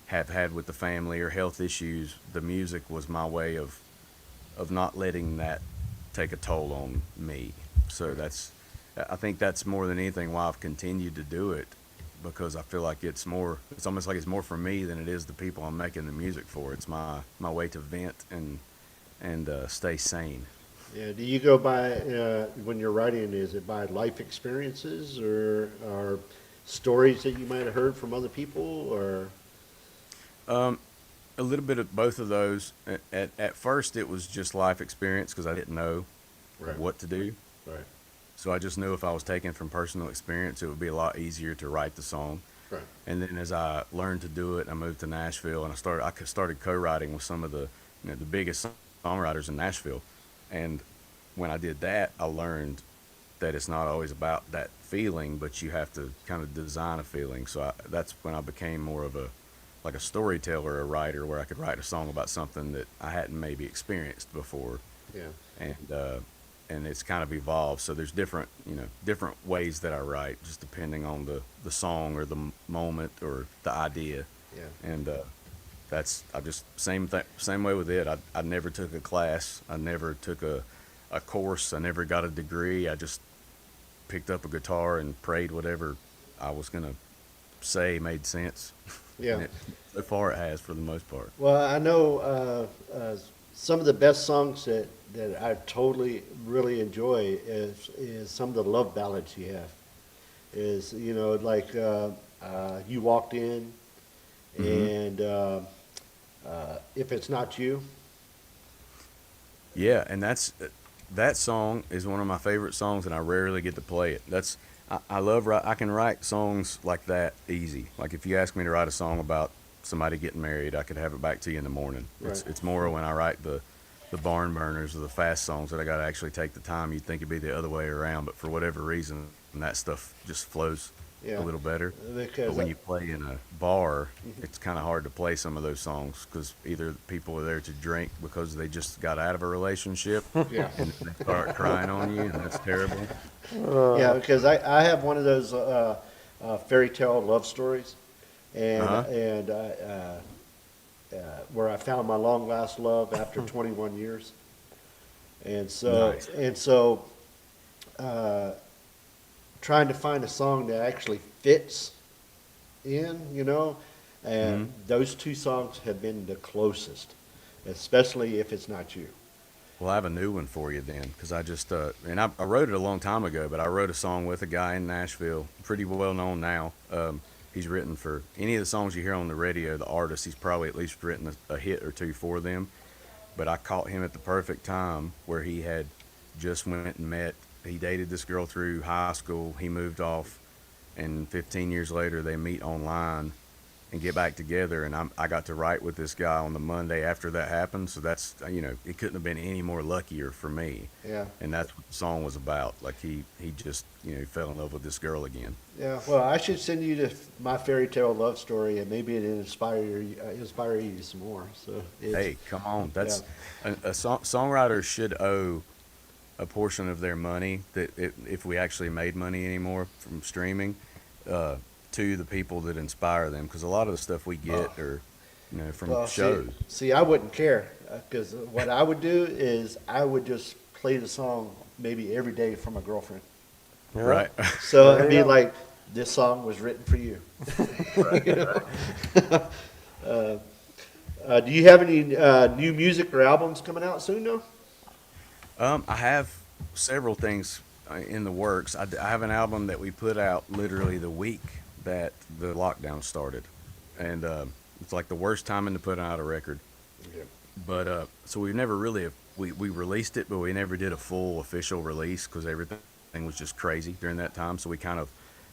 had with the family or health issues, the music was my way of not letting that take a toll on me. So I think that's more than anything why I've continued to do it, because I feel like it's almost like it's more for me than it is the people I'm making the music for. It's my way to vent and stay sane. Yeah, do you go by, when you're writing, is it by life experiences or stories that you might have heard from other people, or? A little bit of both of those. At first, it was just life experience because I didn't know Right. what to do. Right, So I just knew if I was taking from personal experience, it would be a lot easier to write the song. right, And then as I learned to do it, I moved to Nashville and I started co-writing with some of the the biggest songwriters in Nashville. And when I did that, I learned that it's not always about that feeling, but you have to kind of design a feeling. So that's when I became more of a storyteller, a writer, where I could write a song about something that I hadn't maybe experienced before. yeah. and it's kind of evolved. So there's different ways that I write, just depending on the song or the moment or the idea. Yeah. And that's I just same way with it. I never took a class. I never took a course. I never got a degree. I just picked up a guitar and prayed whatever I was gonna say made sense. Yeah. And so far, it has for the most part. Well, I know some of the best songs that I totally really enjoy is some of the love ballads you have. Is like You Walked In, and If It's Not You. Yeah, and that song is one of my favorite songs, and I rarely get to play it. I love I can write songs like that easy. Like if you ask me to write a song about somebody getting married, I could have it back to you in the morning. Right. It's more when I write the barn burners or the fast songs that I got to actually take the time. You'd think it'd be the other way around, but for whatever reason, that stuff just flows Yeah. a little better. Because But when you play in a bar, it's kind of hard to play some of those songs because either people are there to drink because they just got out of a relationship Yeah. and they start crying on you, and that's terrible. Yeah, because I have one of those fairy tale love stories, and where I found my long last love after 21 years, and so Nice. trying to find a song that actually fits in, and those two songs have been the closest, especially If It's Not You. Well, I have a new one for you then, because I just and I wrote it a long time ago, but I wrote a song with a guy in Nashville, pretty well known now. He's written for any of the songs you hear on the radio, the artist, he's probably at least written a hit or two for them. But I caught him at the perfect time where he had just went and met. He dated this girl through high school. He moved off, and 15 years later, they meet online and get back together. And I got to write with this guy on the Monday after that happened. So that's, it couldn't have been any more luckier for me. Yeah. And that's what the song was about. Like he just, fell in love with this girl again. Yeah, well, I should send you my fairy tale love story, and maybe it inspire you some more. So Hey, come on. That's songwriters should owe a portion of their money that if we actually made money anymore from streaming, to the people that inspire them, because a lot of the stuff we get are, from well, shows. See, I wouldn't care because what I would do is I would just play the song maybe every day for my girlfriend. Yeah. Right. So There it'd you be go. like, this song was written for you. Do you have any new music or albums coming out soon, though? I have several things in the works. I have an album that we put out literally the week that the lockdown started, and it's like the worst timing to put out a record. Okay. But so we never really we released it, but we never did a full official release because everything was just crazy during that time. So we kind of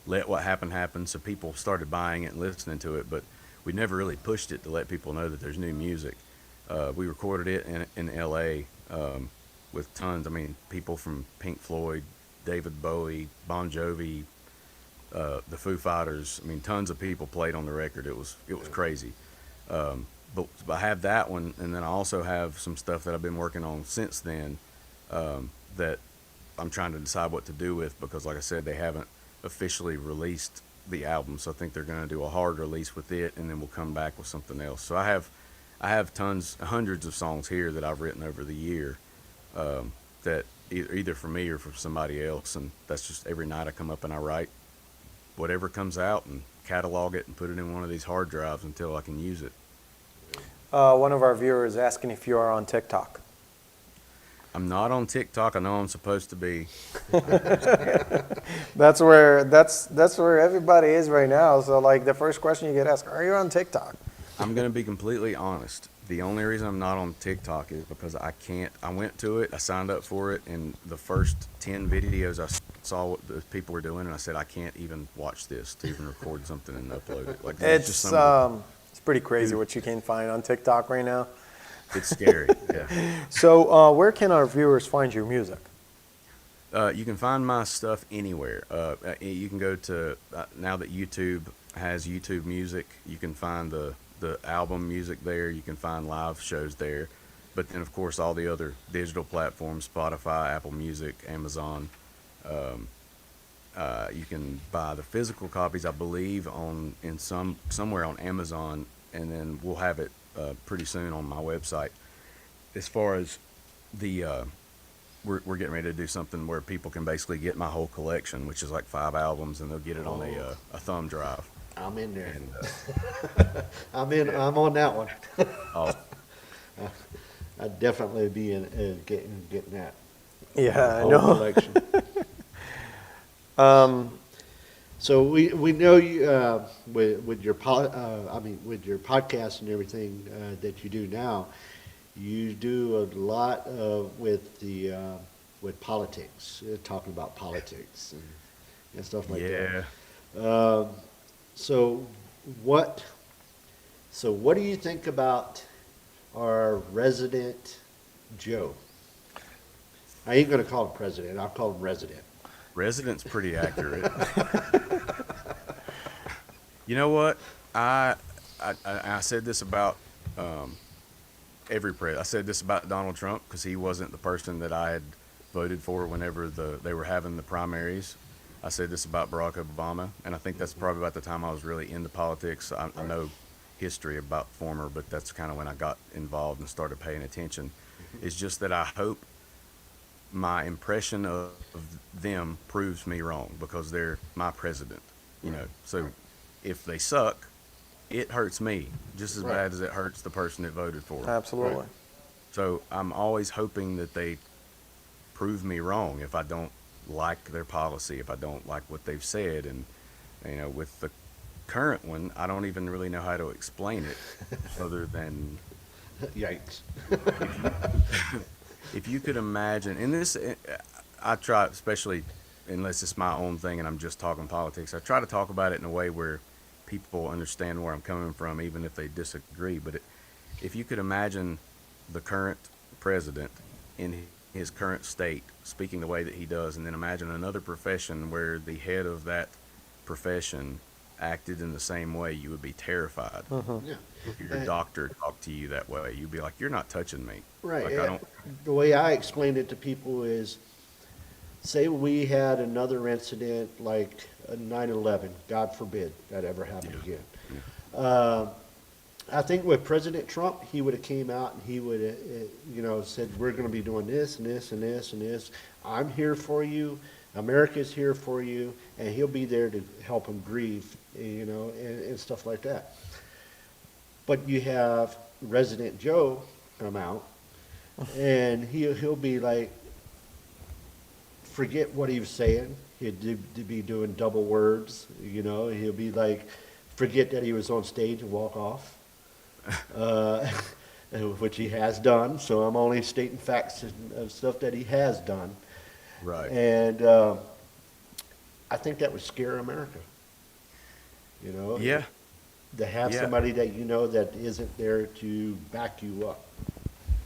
let what happened happen. So people started buying it and listening to it, but we never really pushed it to let people know that there's new music. We recorded it in L.A. With tons. I mean, people from Pink Floyd, David Bowie, Bon Jovi, the Foo Fighters. I mean, tons of people played on the record. It was crazy. But I have that one, and then I also have some stuff that I've been working on since then that I'm trying to decide what to do with because, like I said, they haven't officially released the album, so I think they're going to do a hard release with it, and then we'll come back with something else. So I have hundreds of songs here that I've written over the year that either for me or for somebody else, and that's just every night I come up and I write whatever comes out and catalog it and put it in one of these hard drives until I can use it. One of our viewers is asking if you are on TikTok. I'm not on TikTok. I know I'm supposed to be. That's where everybody is right now. So like the first question you get asked, are you on TikTok? I'm going to be completely honest. The only reason I'm not on TikTok is because I can't. I went to it, I signed up for it, and the first 10 videos I saw what the people were doing, and I said, I can't even watch this to even record something and upload it. Like there's just It's pretty crazy what you can find on TikTok right now. it's scary. Yeah. So where can our viewers find your music? You can find my stuff anywhere. You can go to now that YouTube has YouTube Music. You can find the album music there. You can find live shows there. but then of course all the other digital platforms, Spotify, Apple Music, Amazon. Um, you can buy the physical copies, I believe, somewhere on Amazon, and then we'll have it pretty soon on my website. As far as the we're getting ready to do something where people can basically get my whole collection, which is like 5 albums, and they'll get it on a thumb drive. I'm in there. And I'm on that one. oh, I'd definitely be getting that. Yeah, I whole know. collection. Um, So we know you with your with your podcast and everything that you do now, you do a lot with politics, talking about politics and stuff like yeah. that. So what do you think about our resident Joe? I ain't gonna call him president. I'll call him resident. Resident's pretty accurate. You know what? I said this about every president. I said this about Donald Trump because he wasn't the person that I had voted for whenever they were having the primaries. I said this about Barack Obama, and I think that's probably about the time I was really into politics. I know history about former, but that's kind of when I got involved and started paying attention. It's just that I hope my impression of them proves me wrong because they're my president, you know. So if they suck, it hurts me just as Right. bad as it hurts the person that voted for them. absolutely. So I'm always hoping that they prove me wrong if I don't like their policy, if I don't like what they've said. And, you know, with the current one, I don't even really know how to explain it other than Yikes. if you could imagine, and this, I try, especially unless it's my own thing and I'm just talking politics, I try to talk about it in a way where people understand where I'm coming from, even if they disagree. But if you could imagine the current president in his current state speaking the way that he does, and then imagine another profession where the head of that profession acted in the same way, you would be terrified. Yeah. If your doctor talked to you that way, you'd be like, "You're not touching me." Right. Like, I don't. The way I explain it to people is, say we had another incident like a 9/11. God forbid that ever happened again. I think with President Trump, he would have came out and he would have, said, we're going to be doing this and this and this and this. I'm here for you. America's here for you. And he'll be there to help him grieve, and stuff like that. But you have Resident Joe come out, and he'll be like, forget what he was saying. He'd be doing double words, He'll be like, forget that he was on stage and walk off, which he has done. So I'm only stating facts of stuff that he has done. Right. And I think that would scare America. Yeah. To have Yeah. somebody that that isn't there to back you up.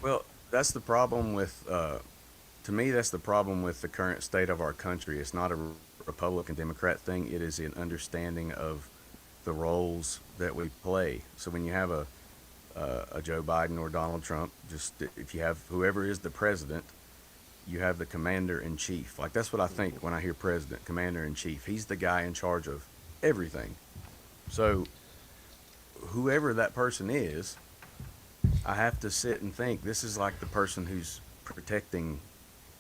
Well, that's the problem with, to me, that's the problem with the current state of our country. It's not a Republican Democrat thing. It is an understanding of the roles that we play. So when you have a Joe Biden or Donald Trump, just if you have whoever is the president, you have the commander in chief. Like, that's what I think when I hear president, commander in chief. He's the guy in charge of everything. So whoever that person is, I have to sit and think, this is like the person who's protecting,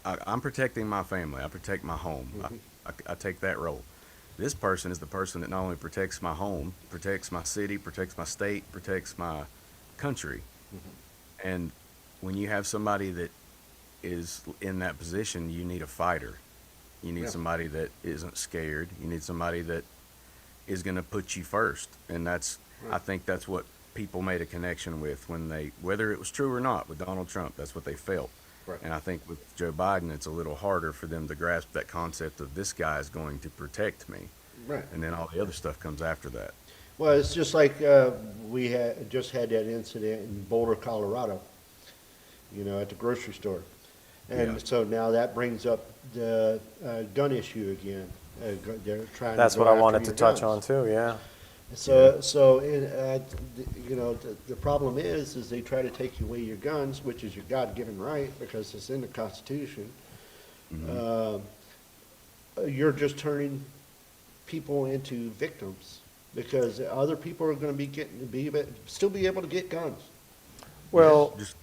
I'm protecting my family. I protect my home. I take that role. This person is the person that not only protects my home, protects my city, protects my state, protects my country. And when you have somebody that is in that position, you need a fighter. You need somebody that isn't scared. You need somebody that is going to put you first. And I think that's what people made a connection with when whether it was true or not with Donald Trump, that's what they felt. Right. And I think with Joe Biden, it's a little harder for them to grasp that concept of this guy is going to protect me. Right. And then all the other stuff comes after that. Well, it's just like we just had that incident in Boulder, Colorado, at the grocery store. And Yeah. so now that brings up the gun issue again. They're trying That's to go what I after wanted your to touch guns. on too. Yeah. The problem is they try to take away your guns, which is your God-given right because it's in the Constitution. Uh, you're just turning people into victims because other people are going to still be able to get guns. Well, Just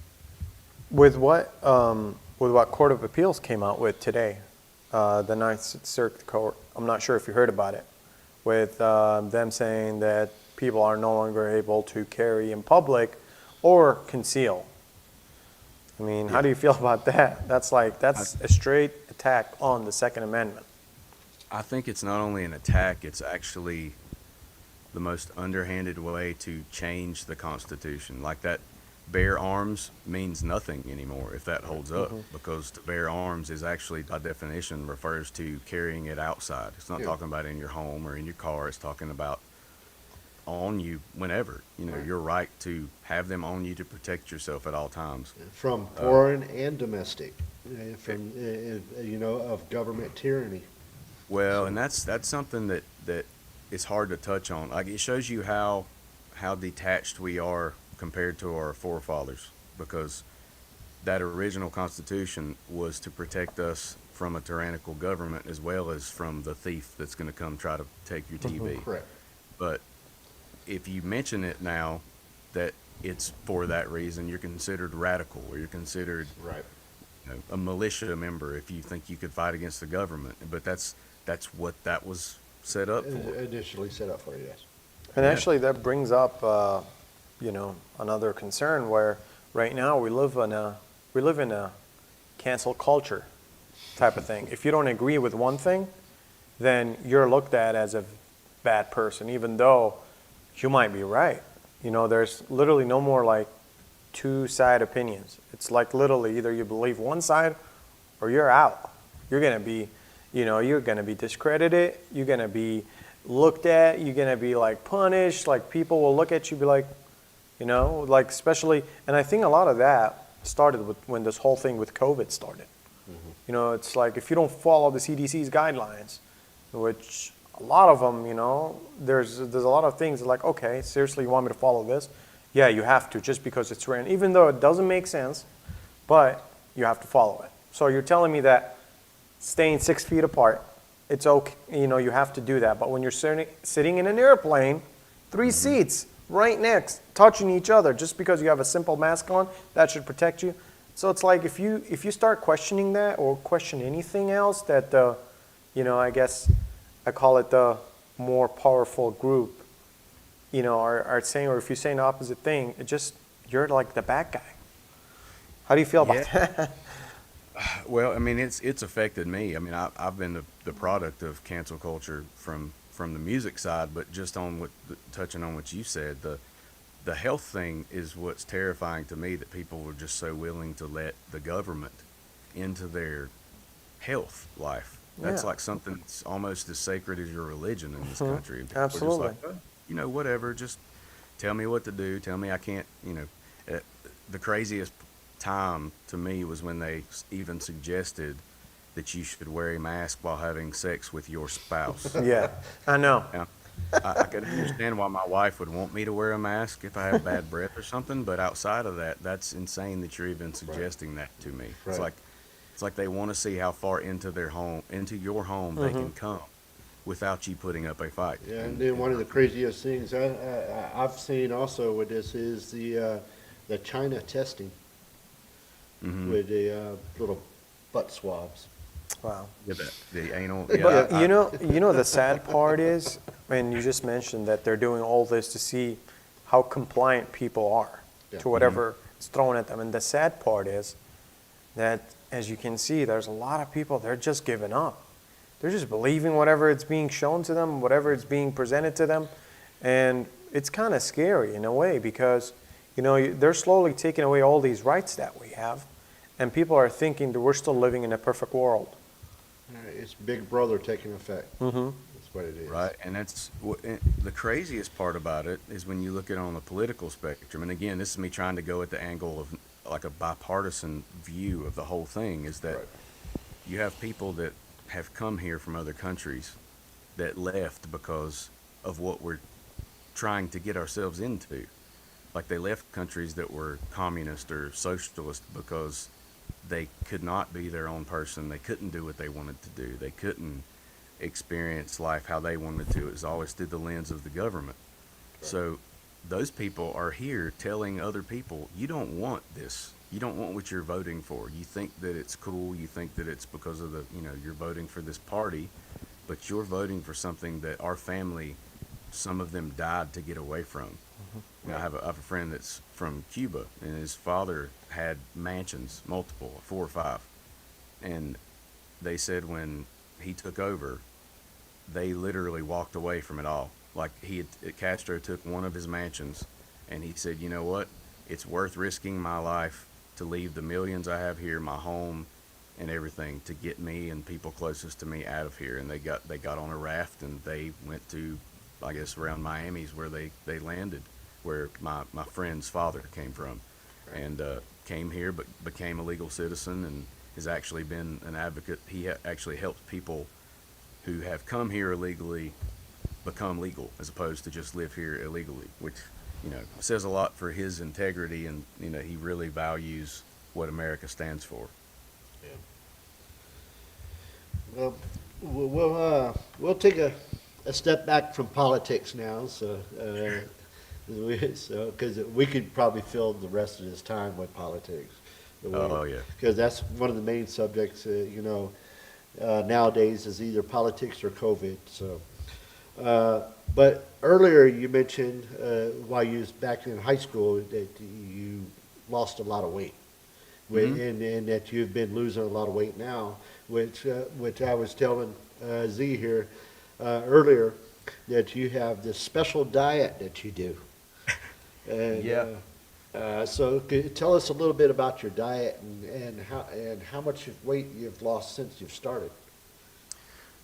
with what Court of Appeals came out with today, the Ninth Circuit Court, I'm not sure if you heard about it, with them saying that people are no longer able to carry in public or conceal. I mean, how do you feel about that? That's a straight attack on the Second Amendment. I think it's not only an attack, it's actually the most underhanded way to change the Constitution. Like that, bear arms means nothing anymore if that holds up, because to bear arms is actually, by definition, refers to carrying it outside. It's not talking about in your home or in your car. It's talking about on you whenever. Your right to have them on you to protect yourself at all times. From foreign and domestic, of government tyranny. Well, and that's something that is hard to touch on. Like, it shows you how detached we are compared to our forefathers, because that original Constitution was to protect us from a tyrannical government as well as from the thief that's going to come try to take your TV. Correct. But if you mention it now that it's for that reason, you're considered radical, or you're considered Right. a militia member if you think you could fight against the government. But that's what that was set up for. Initially set up for, yes. And Yeah. actually, that brings up, another concern where right now we live in a cancel culture type of thing. If you don't agree with one thing, then you're looked at as a bad person, even though you might be right. There's literally no more like two-side opinions. It's like literally either you believe one side or you're out. You're gonna be, you're gonna be discredited. You're gonna be looked at. You're gonna be like punished. Like people will look at you, be like, like especially. And I think a lot of that started when this whole thing with COVID started. It's like if you don't follow the CDC's guidelines, which a lot of them, there's a lot of things like, okay, seriously, you want me to follow this? Yeah, you have to, just because it's written, even though it doesn't make sense, but you have to follow it. So you're telling me that staying 6 feet apart, it's okay, you have to do that. But when you're sitting in an airplane, 3 seats right next, touching each other, just because you have a simple mask on, that should protect you. So it's like if you start questioning that or question anything else that, I guess I call it the more powerful group, are saying, or if you're saying the opposite thing, you're like the bad guy. How do you feel about that? Well, I mean, it's affected me. I mean, I've been the product of cancel culture from the music side, but just touching on what you said, the health thing is what's terrifying to me, that people were just so willing to let the government into their health life. That's like something that's almost as sacred as your religion in this country. And people are Absolutely. just like, whatever, just tell me what to do. Tell me I can't, the craziest time to me was when they even suggested that you should wear a mask while having sex with your spouse. Yeah, I know. Now, I could understand why my wife would want me to wear a mask if I have bad breath or something, but outside of that, that's insane that you're even suggesting that to me. Right. It's like they want to see how far into your home they can come without you putting up a fight. Yeah, and then one of the craziest things I've seen also with this is the China testing with the little butt swabs. Wow. Yeah, the anal. But the sad part is, and you just mentioned that they're doing all this to see how compliant people are to whatever is thrown at them. And the sad part is that, as you can see, there's a lot of people, they're just giving up. They're just believing whatever it's being shown to them, whatever it's being presented to them. And it's kind of scary in a way because, they're slowly taking away all these rights that we have. And people are thinking that we're still living in a perfect world. It's Big Brother taking effect. Mm-hmm. That's what it is. Right, and that's the craziest part about it is when you look at it on the political spectrum. And again, this is me trying to go at the angle of like a bipartisan view of the whole thing. Is that you have people that have come here from other countries that left because of what we're trying to get ourselves into. Like they left countries that were communist or socialist because they could not be their own person. They couldn't do what they wanted to do. They couldn't experience life how they wanted to. It was always through the lens of the government. So those people are here telling other people, you don't want this. You don't want what you're voting for. You think that it's cool. You think that it's because of the, you're voting for this party, but you're voting for something that our family, some of them died to get away from. I have a friend that's from Cuba, and his father had mansions, multiple, 4 or 5. And they said when he took over, they literally walked away from it all. Like Castro took one of his mansions, and he said, you know what? It's worth risking my life to leave the millions I have here, my home, and everything to get me and people closest to me out of here. And they got on a raft and they went to, I guess, around Miami's where they landed, where my friend's father came from, and came here but became a legal citizen and has actually been an advocate. He actually helps people who have come here illegally become legal as opposed to just live here illegally, which says a lot for his integrity, and he really values what America stands for. Yeah. Well, we'll take a step back from politics now, so because we could probably fill the rest of this time with politics. Oh yeah. Because that's one of the main subjects, nowadays is either politics or COVID. So, but earlier you mentioned while you was back in high school that you lost a lot of weight, and that you've been losing a lot of weight now, which I was telling Z here earlier that you have this special diet that you do. And, so tell us a little bit about your diet and how much weight you've lost since you've started.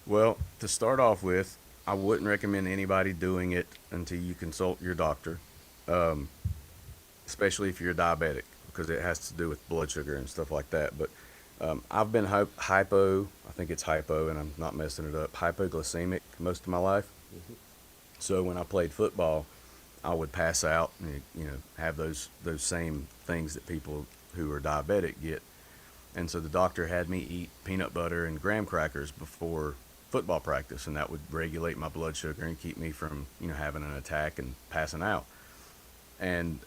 Well, to start off with, I wouldn't recommend anybody doing it until you consult your doctor, especially if you're diabetic, because it has to do with blood sugar and stuff like that. But I've been I think it's hypo, and I'm not messing it up, hypoglycemic most of my life. So when I played football, I would pass out and have those same things that people who are diabetic get. And so the doctor had me eat peanut butter and graham crackers before football practice, and that would regulate my blood sugar and keep me from having an attack and passing out. And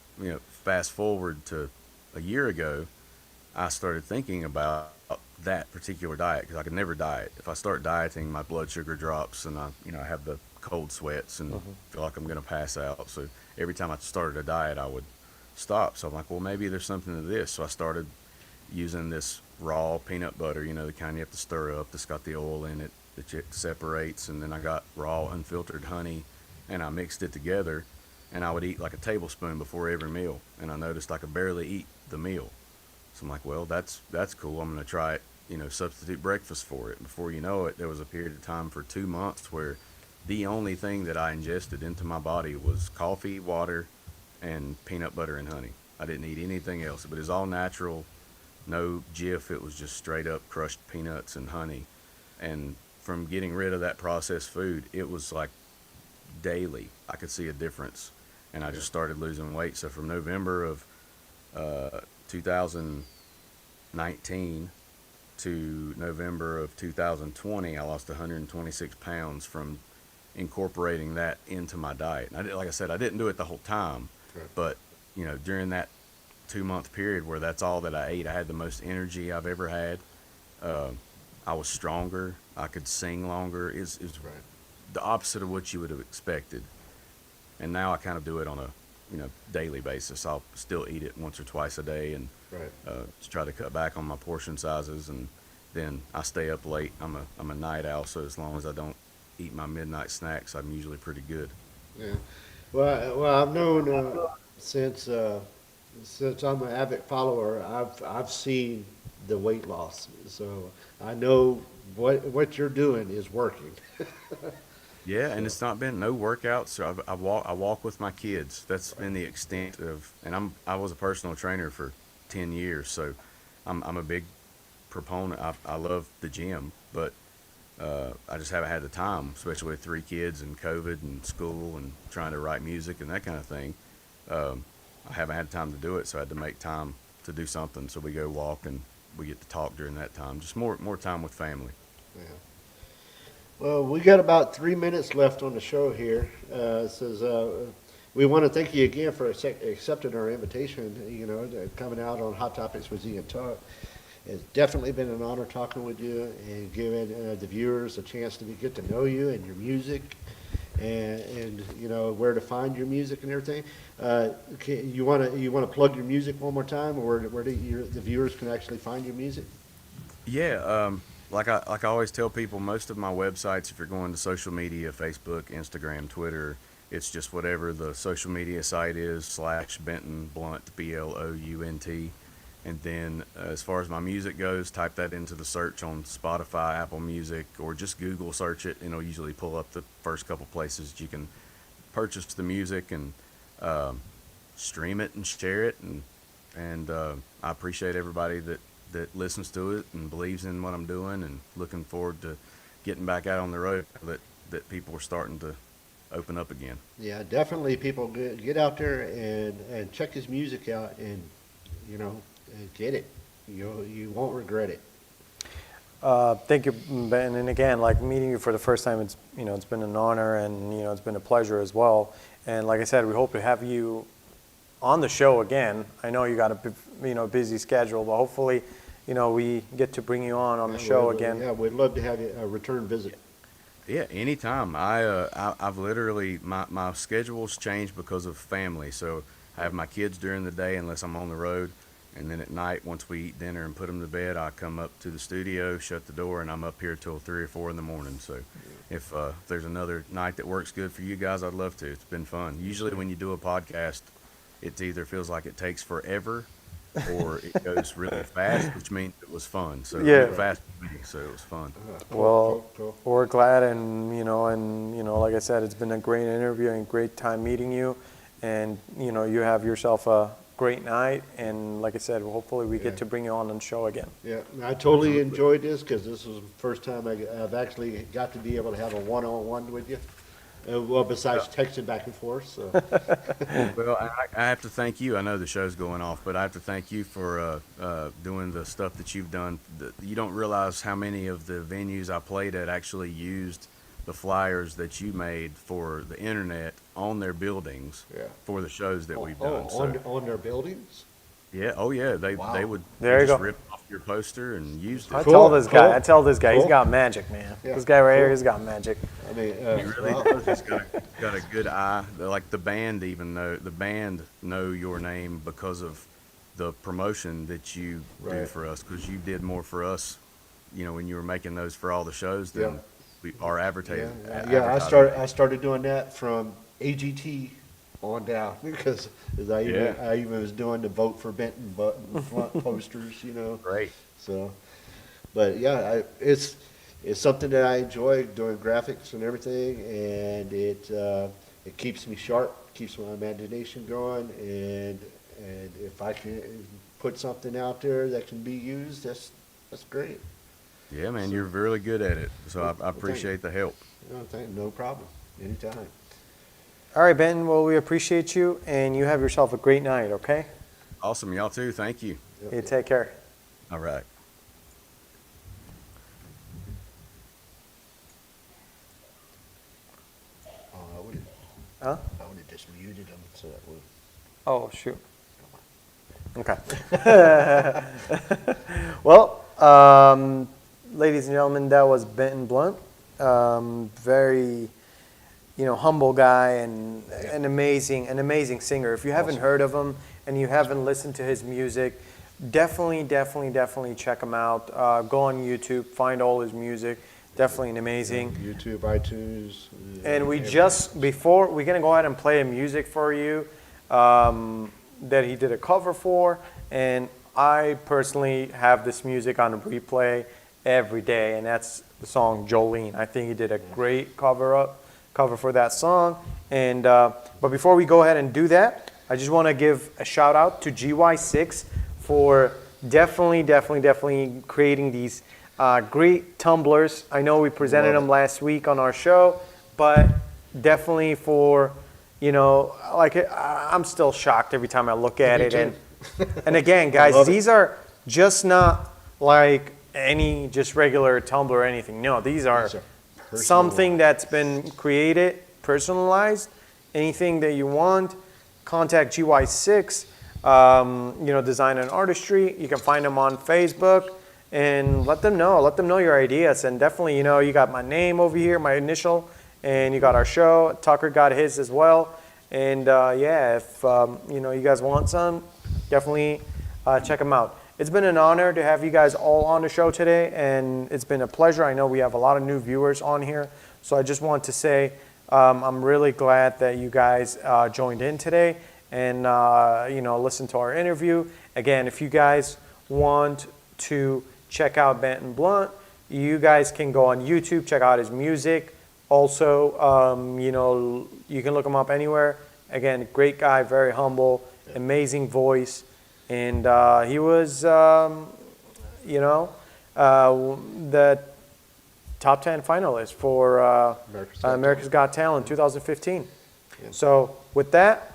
fast forward to a year ago, I started thinking about that particular diet because I could never diet. If I start dieting, my blood sugar drops, and I have the cold sweats and feel like I'm going to pass out. So every time I started a diet, I would stop. So I'm like, well, maybe there's something to this. So I started using this raw peanut butter, the kind you have to stir up, that's got the oil in it that it separates. And then I got raw unfiltered honey, and I mixed it together, and I would eat like a tablespoon before every meal. And I noticed I could barely eat the meal. So I'm like, well, that's cool. I'm going to try it, substitute breakfast for it. Before you know it, there was a period of time for 2 months where the only thing that I ingested into my body was coffee, water, and peanut butter and honey. I didn't eat anything else, but it was all natural, no Jif. It was just straight up crushed peanuts and honey. And from getting rid of that processed food, it was like daily I could see a difference, and I just started losing weight. So from November of 2019 to November of 2020, I lost 126 pounds from incorporating that into my diet. And like I said, I didn't do it the whole time, but during that 2-month period where that's all that I ate, I had the most energy I've ever had. I was stronger. I could sing longer. It's the opposite of what you would have expected. And now I kind of do it on a daily basis. I'll still eat it once or twice a day, and just try to cut back on my portion sizes. And then I stay up late. I'm a night owl, so as long as I don't eat my midnight snacks, I'm usually pretty good. Yeah. Well, I've known since I'm an avid follower, I've seen the weight loss, so I know what you're doing is working. Yeah, and it's not been no workouts. So I walk with my kids. That's been the extent of, and I was a personal trainer for 10 years, so I'm a big proponent. I love the gym, but I just haven't had the time, especially with 3 kids and COVID and school and trying to write music and that kind of thing. I haven't had time to do it, so I had to make time to do something. So we go walk and we get to talk during that time. Just more time with family. Yeah. Well, we got about 3 minutes left on the show here. It says, we want to thank you again for accepting our invitation, coming out on Hot Topics with Z and Tuck. It's definitely been an honor talking with you and giving the viewers a chance to get to know you and your music and where to find your music and everything. You want to plug your music one more time, or where the viewers can actually find your music? Yeah, like I always tell people, most of my websites, if you're going to social media, Facebook, Instagram, Twitter, it's just whatever the social media site is / Benton Blount, Blount. And then as far as my music goes, type that into the search on Spotify, Apple Music, or just Google search it, and it'll usually pull up the first couple places you can purchase the music and stream it and share it. And I appreciate everybody that listens to it and believes in what I'm doing, and looking forward to getting back out on the road that people are starting to open up again. Yeah, definitely people get out there and check his music out and, get it. You won't regret it. Thank you, Ben. And again, like meeting you for the first time, it's been an honor, and it's been a pleasure as well. And like I said, we hope to have you on the show again. I know you got a busy schedule, but hopefully, we get to bring you on the show again. Yeah, we'd love to have you a return visit. Yeah, anytime. I've literally my schedule's changed because of family. So I have my kids during the day unless I'm on the road, and then at night, once we eat dinner and put them to bed, I come up to the studio, shut the door, and I'm up here till 3 or 4 in the morning. So if there's another night that works good for you guys, I'd love to. It's been fun. Usually when you do a podcast, it either feels like it takes forever or it goes really fast, which means it was fun. So Yeah. it went fast for me, so it was fun. Well, Cool. we're glad, and like I said, it's been a great interview and great time meeting you, and you have yourself a great night, and like I said, hopefully we get to bring you on the show again. Yeah, I totally enjoyed this because this was the first time I've actually got to be able to have a one-on-one with you. Well, besides texting back and forth, so. Well, I have to thank you. I know the show's going off, but I have to thank you for doing the stuff that you've done. You don't realize how many of the venues I played at actually used the flyers that you made for the internet on their buildings for the shows that we've done. On their buildings? Yeah, oh yeah, they would There you just go. rip off your poster and used I it. tell this guy, he's Cool. got magic, man. Yeah. This guy right here, he's got magic. I mean, He really does. He's got a good eye. Like the band know your name because of the promotion that you do Right. for us, because you did more for us, when you were making those for all the shows than our advertising. I started doing that from AGT on down because I even was doing the vote for Benton Blount posters, Great. So, but yeah, it's something that I enjoy doing, graphics and everything, and it keeps me sharp, keeps my imagination going, and if I can put something out there that can be used, that's great. Yeah, man, you're really good at it. So I Well, thank appreciate the help. No problem, anytime. All right, Ben, well, we appreciate you, and you have yourself a great night, okay? Awesome, y'all too. Thank you. You take care. All right. I would Huh? have just muted them so that would. Oh, shoot. Okay. Well, ladies and gentlemen, that was Benton Blount. Very, humble guy and an amazing singer. If you haven't heard of him and you haven't listened to his music, definitely check him out. Go on YouTube, find all his music. Definitely an amazing. YouTube, iTunes. And we're gonna go ahead and play a music for you that he did a cover for, and I personally have this music on a replay every day, and that's the song Jolene. I think he did a great cover for that song. And but before we go ahead and do that, I just want to give a shout out to GY6 for definitely creating these Great tumblers. I know we presented Love them it. last week on our show, but definitely for, I'm still shocked every time I look at Me it. too. And again, I guys, love it. these are just not like any just regular tumbler or anything. No, these are These are something personalized. that's been created, personalized. Anything that you want, contact GY6, Design and Artistry. You can find them on Facebook and let them know your ideas. And definitely, you got my name over here, my initial, and you got our show. Tucker got his as well. And if you guys want some, definitely check them out. It's been an honor to have you guys all on the show today, and it's been a pleasure. I know we have a lot of new viewers on here, so I just want to say I'm really glad that you guys joined in today and listened to our interview. Again, if you guys want to check out Benton Blount, you guys can go on YouTube, check out his music. Also, you can look him up anywhere. Again, great guy, very humble, amazing voice. And he was, the top 10 finalist for America's Got Talent 2015. Yeah. So with that,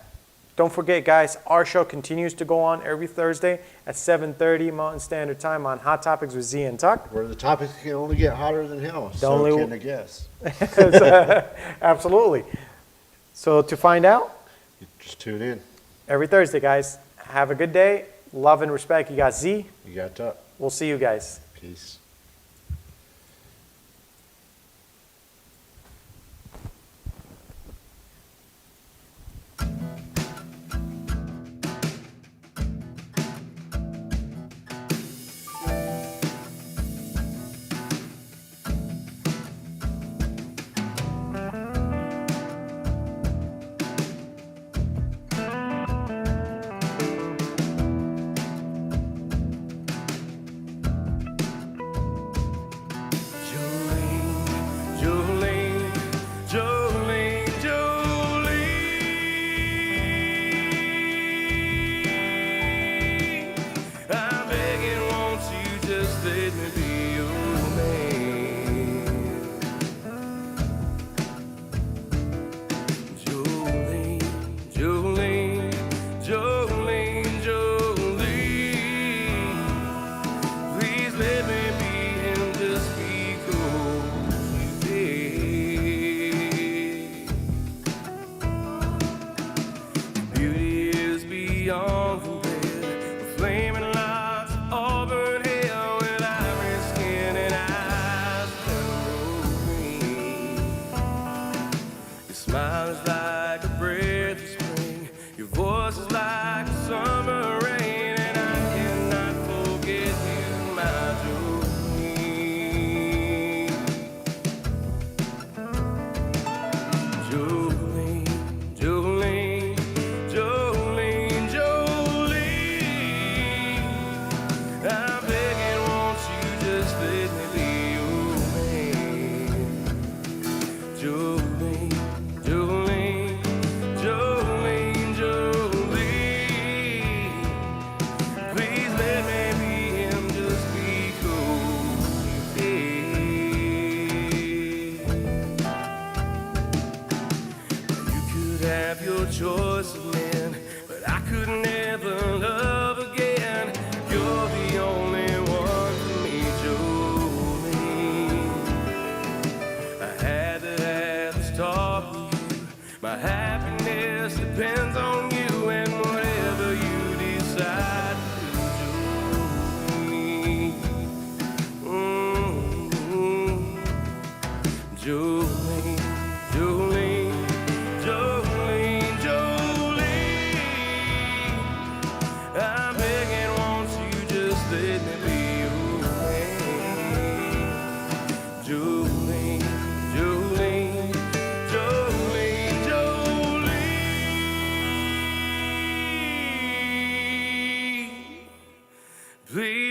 don't forget, guys, our show continues to go on every Thursday at 7:30 Mountain Standard Time on Hot Topics with Z and Tuck. Where the topics can only get hotter than hell. The So only- can the guests. Absolutely. So to find out, Just tune in. every Thursday, guys, have a good day. Love and respect. You got Z. You got Tuck. We'll see you guys. Peace. Jolene, Jolene, Jolene. I'm begging, won't you just let me be your man? Jolene, Jolene, Jolene, Jolene. Please let me be him just because you did. Beauty is beyond compare. The flaming locks of auburn hair with ivory skin and eyes of emerald green. Your smile is like a breath of spring. Your voice is like a summer rain, and I cannot forget you, my Jolene. Jolene, Jolene, Jolene, Jolene. I'm begging, won't you just let me be your man? Jolene, Jolene, Jolene, Jolene. Please let me be him just because you did. You could have your choice of men, but I could never love again. You're the only one for me, Jolene. I had to have this talk with you. My happiness depends on you and whatever you decide to do, Jolene. Jolene, Jolene, Jolene, Jolene. I'm begging, won't you just let me be your man? Jolene, Jolene, Jolene, Jolene. Please